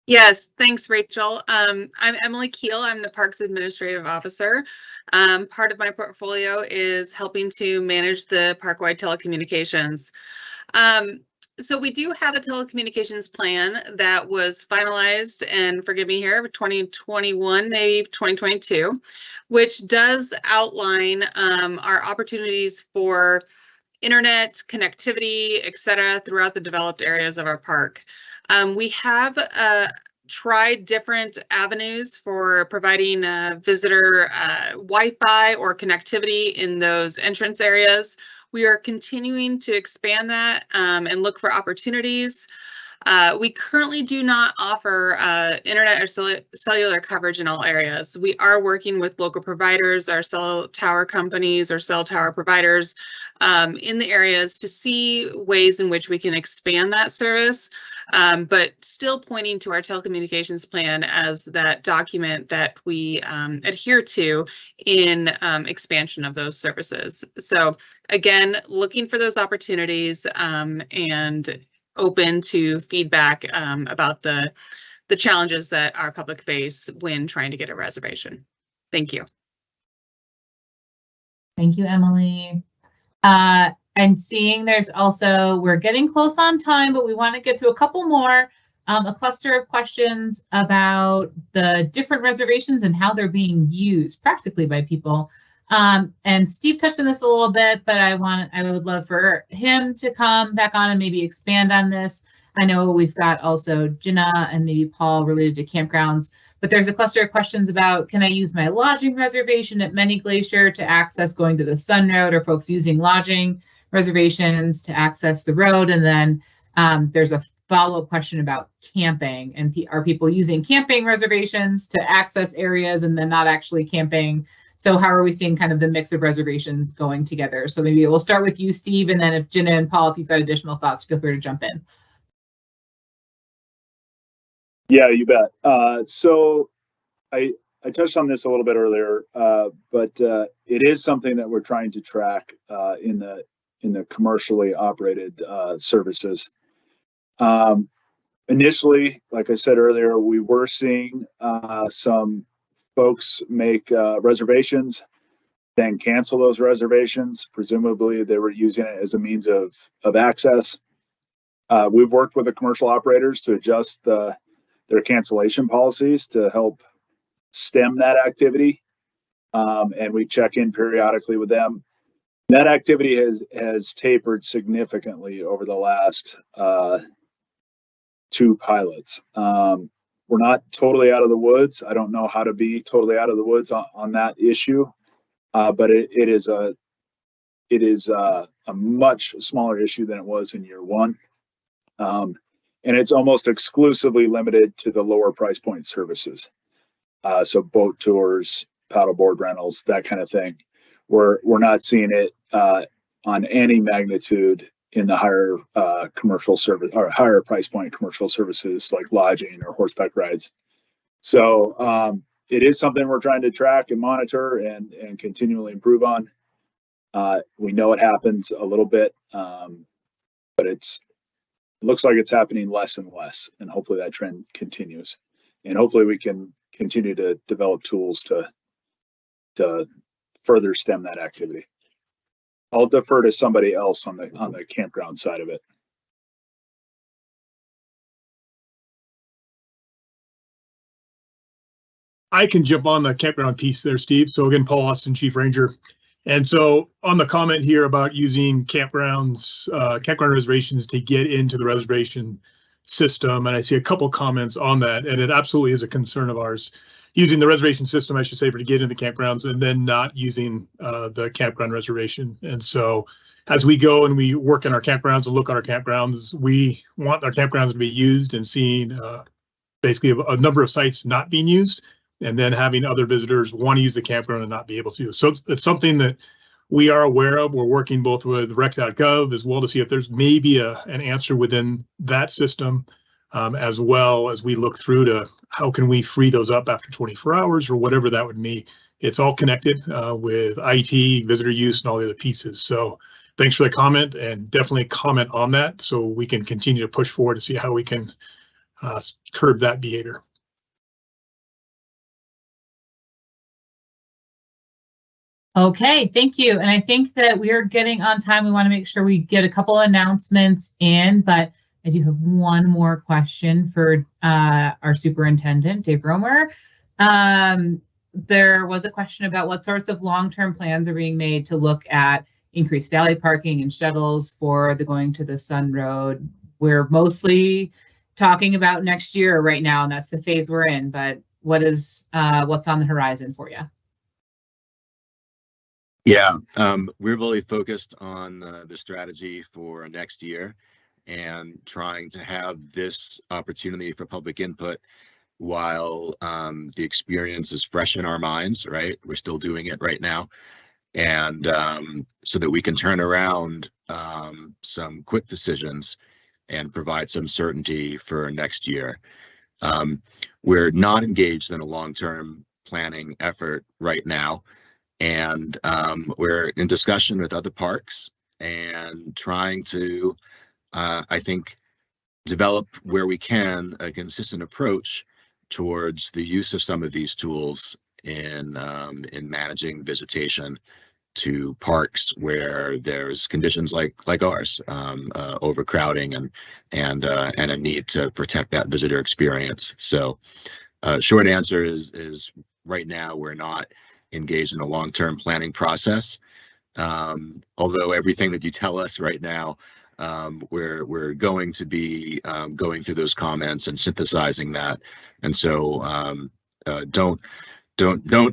Yes, thanks, Rachel. I'm Emily Keel. I'm the Parks Administrative Officer. Part of my portfolio is helping to manage the park-wide telecommunications. So we do have a telecommunications plan that was finalized, and forgive me here, 2021, maybe 2022, which does outline our opportunities for internet connectivity, et cetera, throughout the developed areas of our park. We have tried different avenues for providing visitor Wi-Fi or connectivity in those entrance areas. We are continuing to expand that and look for opportunities. We currently do not offer internet or cellular coverage in all areas. We are working with local providers, our cell tower companies or cell tower providers in the areas to see ways in which we can expand that service, but still pointing to our telecommunications plan as that document that we adhere to in expansion of those services. So again, looking for those opportunities and open to feedback about the challenges that our public face when trying to get a reservation. Thank you. Thank you, Emily. And seeing there's also, we're getting close on time, but we want to get to a couple more, a cluster of questions about the different reservations and how they're being used practically by people. And Steve touched on this a little bit, but I would love for him to come back on and maybe expand on this. I know we've got also Jenna and maybe Paul related to campgrounds, but there's a cluster of questions about, can I use my lodging reservation at Many Glacier to access going to the Sun Road, or folks using lodging reservations to access the road? And then there's a follow-up question about camping, and are people using camping reservations to access areas and then not actually camping? So how are we seeing kind of the mix of reservations going together? So maybe we'll start with you, Steve, and then if Jenna and Paul, if you've got additional thoughts, feel free to jump in. Yeah, you bet. So I I touched on this a little bit earlier, but it is something that we're trying to track in the commercially operated services. Initially, like I said earlier, we were seeing some folks make reservations, then cancel those reservations. Presumably, they were using it as a means of access. We've worked with the commercial operators to adjust their cancellation policies to help stem that activity, and we check in periodically with them. That activity has tapered significantly over the last 2 pilots. We're not totally out of the woods. I don't know how to be totally out of the woods on that issue, but it is a much smaller issue than it was in year 1. And it's almost exclusively limited to the lower price point services. So boat tours, paddleboard rentals, that kind of thing. We're not seeing it on any magnitude in the higher commercial service or higher price point commercial services like lodging or horseback rides. So it is something we're trying to track and monitor and continually improve on. We know it happens a little bit, but it looks like it's happening less and less, and hopefully that trend continues. And hopefully we can continue to develop tools to further stem that activity. I'll defer to somebody else on the campground side of it. I can jump on the campground piece there, Steve. So again, Paul Austin, Chief Ranger. And so on the comment here about using campground reservations to get into the reservation system, and I see a couple comments on that, and it absolutely is a concern of ours. Using the reservation system, I should say, for to get into the campgrounds, and then not using the campground reservation. And so as we go and we work in our campgrounds and look at our campgrounds, we want our campgrounds to be used, and seeing basically a number of sites not being used, and then having other visitors want to use the campground and not be able to. So it's something that we are aware of. We're working both with rec.gov as well to see if there's maybe an answer within that system, as well as we look through to how can we free those up after 24 hours or whatever that would mean. It's all connected with IT, visitor use, and all the other pieces. So thanks for the comment, and definitely comment on that so we can continue to push forward to see how we can curb that behavior. Okay, thank you. And I think that we're getting on time. We want to make sure we get a couple announcements in, but I do have one more question for our superintendent, Dave Romer. There was a question about what sorts of long-term plans are being made to look at increased valet parking and shuttles for the Going to the Sun Road. We're mostly talking about next year right now, and that's the phase we're in, but what's on the horizon for you? Yeah, we're really focused on the strategy for next year and trying to have this opportunity for public input while the experience is fresh in our minds, right? We're still doing it right now. And so that we can turn around some quick decisions and provide some certainty for next year. We're not engaged in a long-term planning effort right now. And we're in discussion with other parks and trying to, I think, develop where we can a consistent approach towards the use of some of these tools in managing visitation to parks where there's conditions like ours, overcrowding and a need to protect that visitor experience. So, short answer is right now we're not engaged in a long-term planning process. Although everything that you tell us right now, we're going to be going through those comments and synthesizing that. And so don't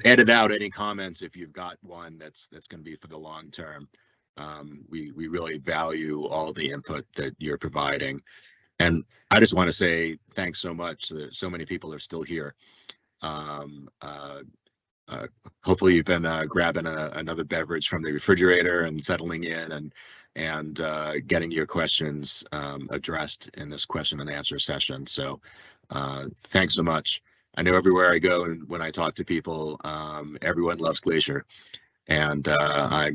edit out any comments if you've got one that's going to be for the long term. We really value all the input that you're providing. And I just want to say thanks so much that so many people are still here. Hopefully you've been grabbing another beverage from the refrigerator and settling in and getting your questions addressed in this question and answer session. So thanks so much. I know everywhere I go and when I talk to people, everyone loves Glacier. And I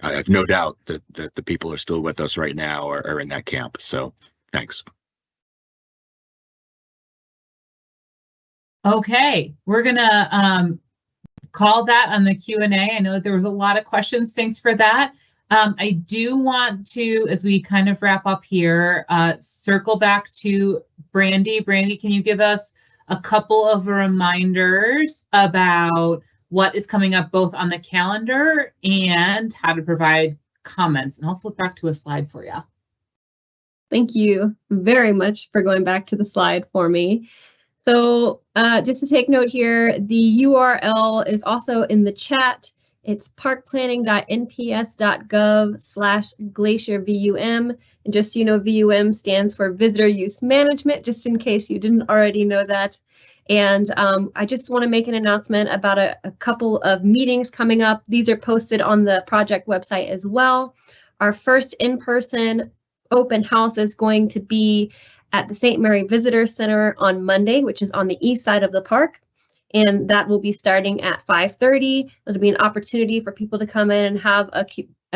have no doubt that the people are still with us right now or are in that camp. So thanks. Okay, we're gonna call that on the Q&A. I know that there was a lot of questions. Thanks for that. I do want to, as we kind of wrap up here, circle back to Brandy. Brandy, can you give us a couple of reminders about what is coming up both on the calendar and how to provide comments? And I'll flip back to a slide for you. Thank you very much for going back to the slide for me. So just to take note here, the URL is also in the chat. It's parkplanning.nps.gov/glacierVUM. And just so you know, VUM stands for Visitor Use Management, just in case you didn't already know that. And I just want to make an announcement about a couple of meetings coming up. These are posted on the project website as well. Our first in-person open house is going to be at the St. Mary Visitor Center on Monday, which is on the east side of the park. And that will be starting at 5:30. It'll be an opportunity for people to come in and have a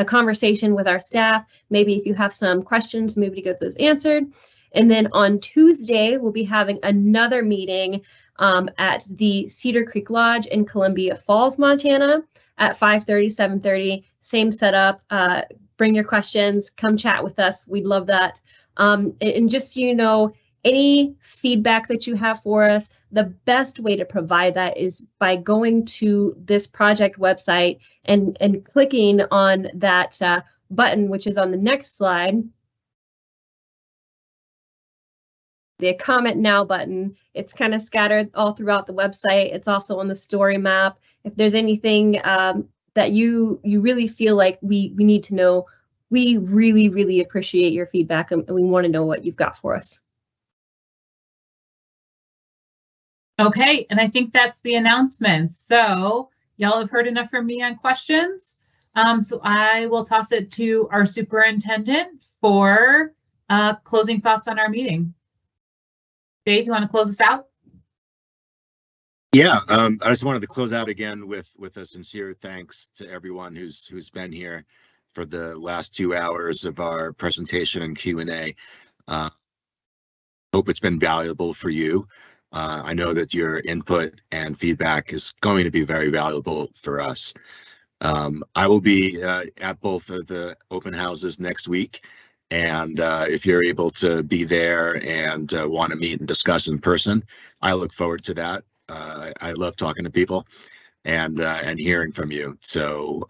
conversation with our staff. Maybe if you have some questions, maybe to get those answered. And then on Tuesday, we'll be having another meeting at the Cedar Creek Lodge in Columbia Falls, Montana at 5:30, 7:30. Same setup. Bring your questions, come chat with us. We'd love that. And just so you know, any feedback that you have for us, the best way to provide that is by going to this project website and clicking on that button, which is on the next slide. The comment now button. It's kind of scattered all throughout the website. It's also on the story map. If there's anything that you really feel like we need to know, we really, really appreciate your feedback, and we want to know what you've got for us. Okay, and I think that's the announcements. So y'all have heard enough from me on questions. So I will toss it to our superintendent for closing thoughts on our meeting. Dave, you want to close us out? Yeah, I just wanted to close out again with a sincere thanks to everyone who's been here for the last 2 hours of our presentation and Q&A. Hope it's been valuable for you. I know that your input and feedback is going to be very valuable for us. I will be at both of the open houses next week. And if you're able to be there and want to meet and discuss in person, I look forward to that. I love talking to people and hearing from you. So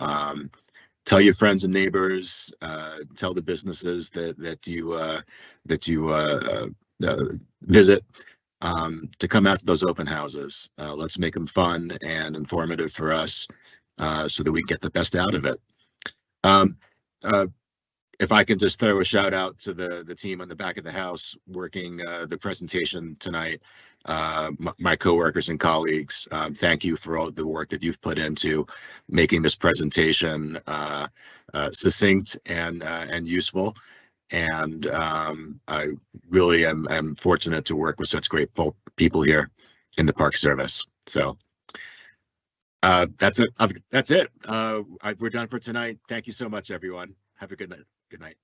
tell your friends and neighbors, tell the businesses that you visit to come out to those open houses. Let's make them fun and informative for us so that we get the best out of it. If I can just throw a shout out to the team on the back of the house working the presentation tonight, my coworkers and colleagues, thank you for all the work that you've put into making this presentation succinct and useful. And I really am fortunate to work with such great people here in the Park Service. So that's it. That's it. We're done for tonight. Thank you so much, everyone. Have a good night. Good night.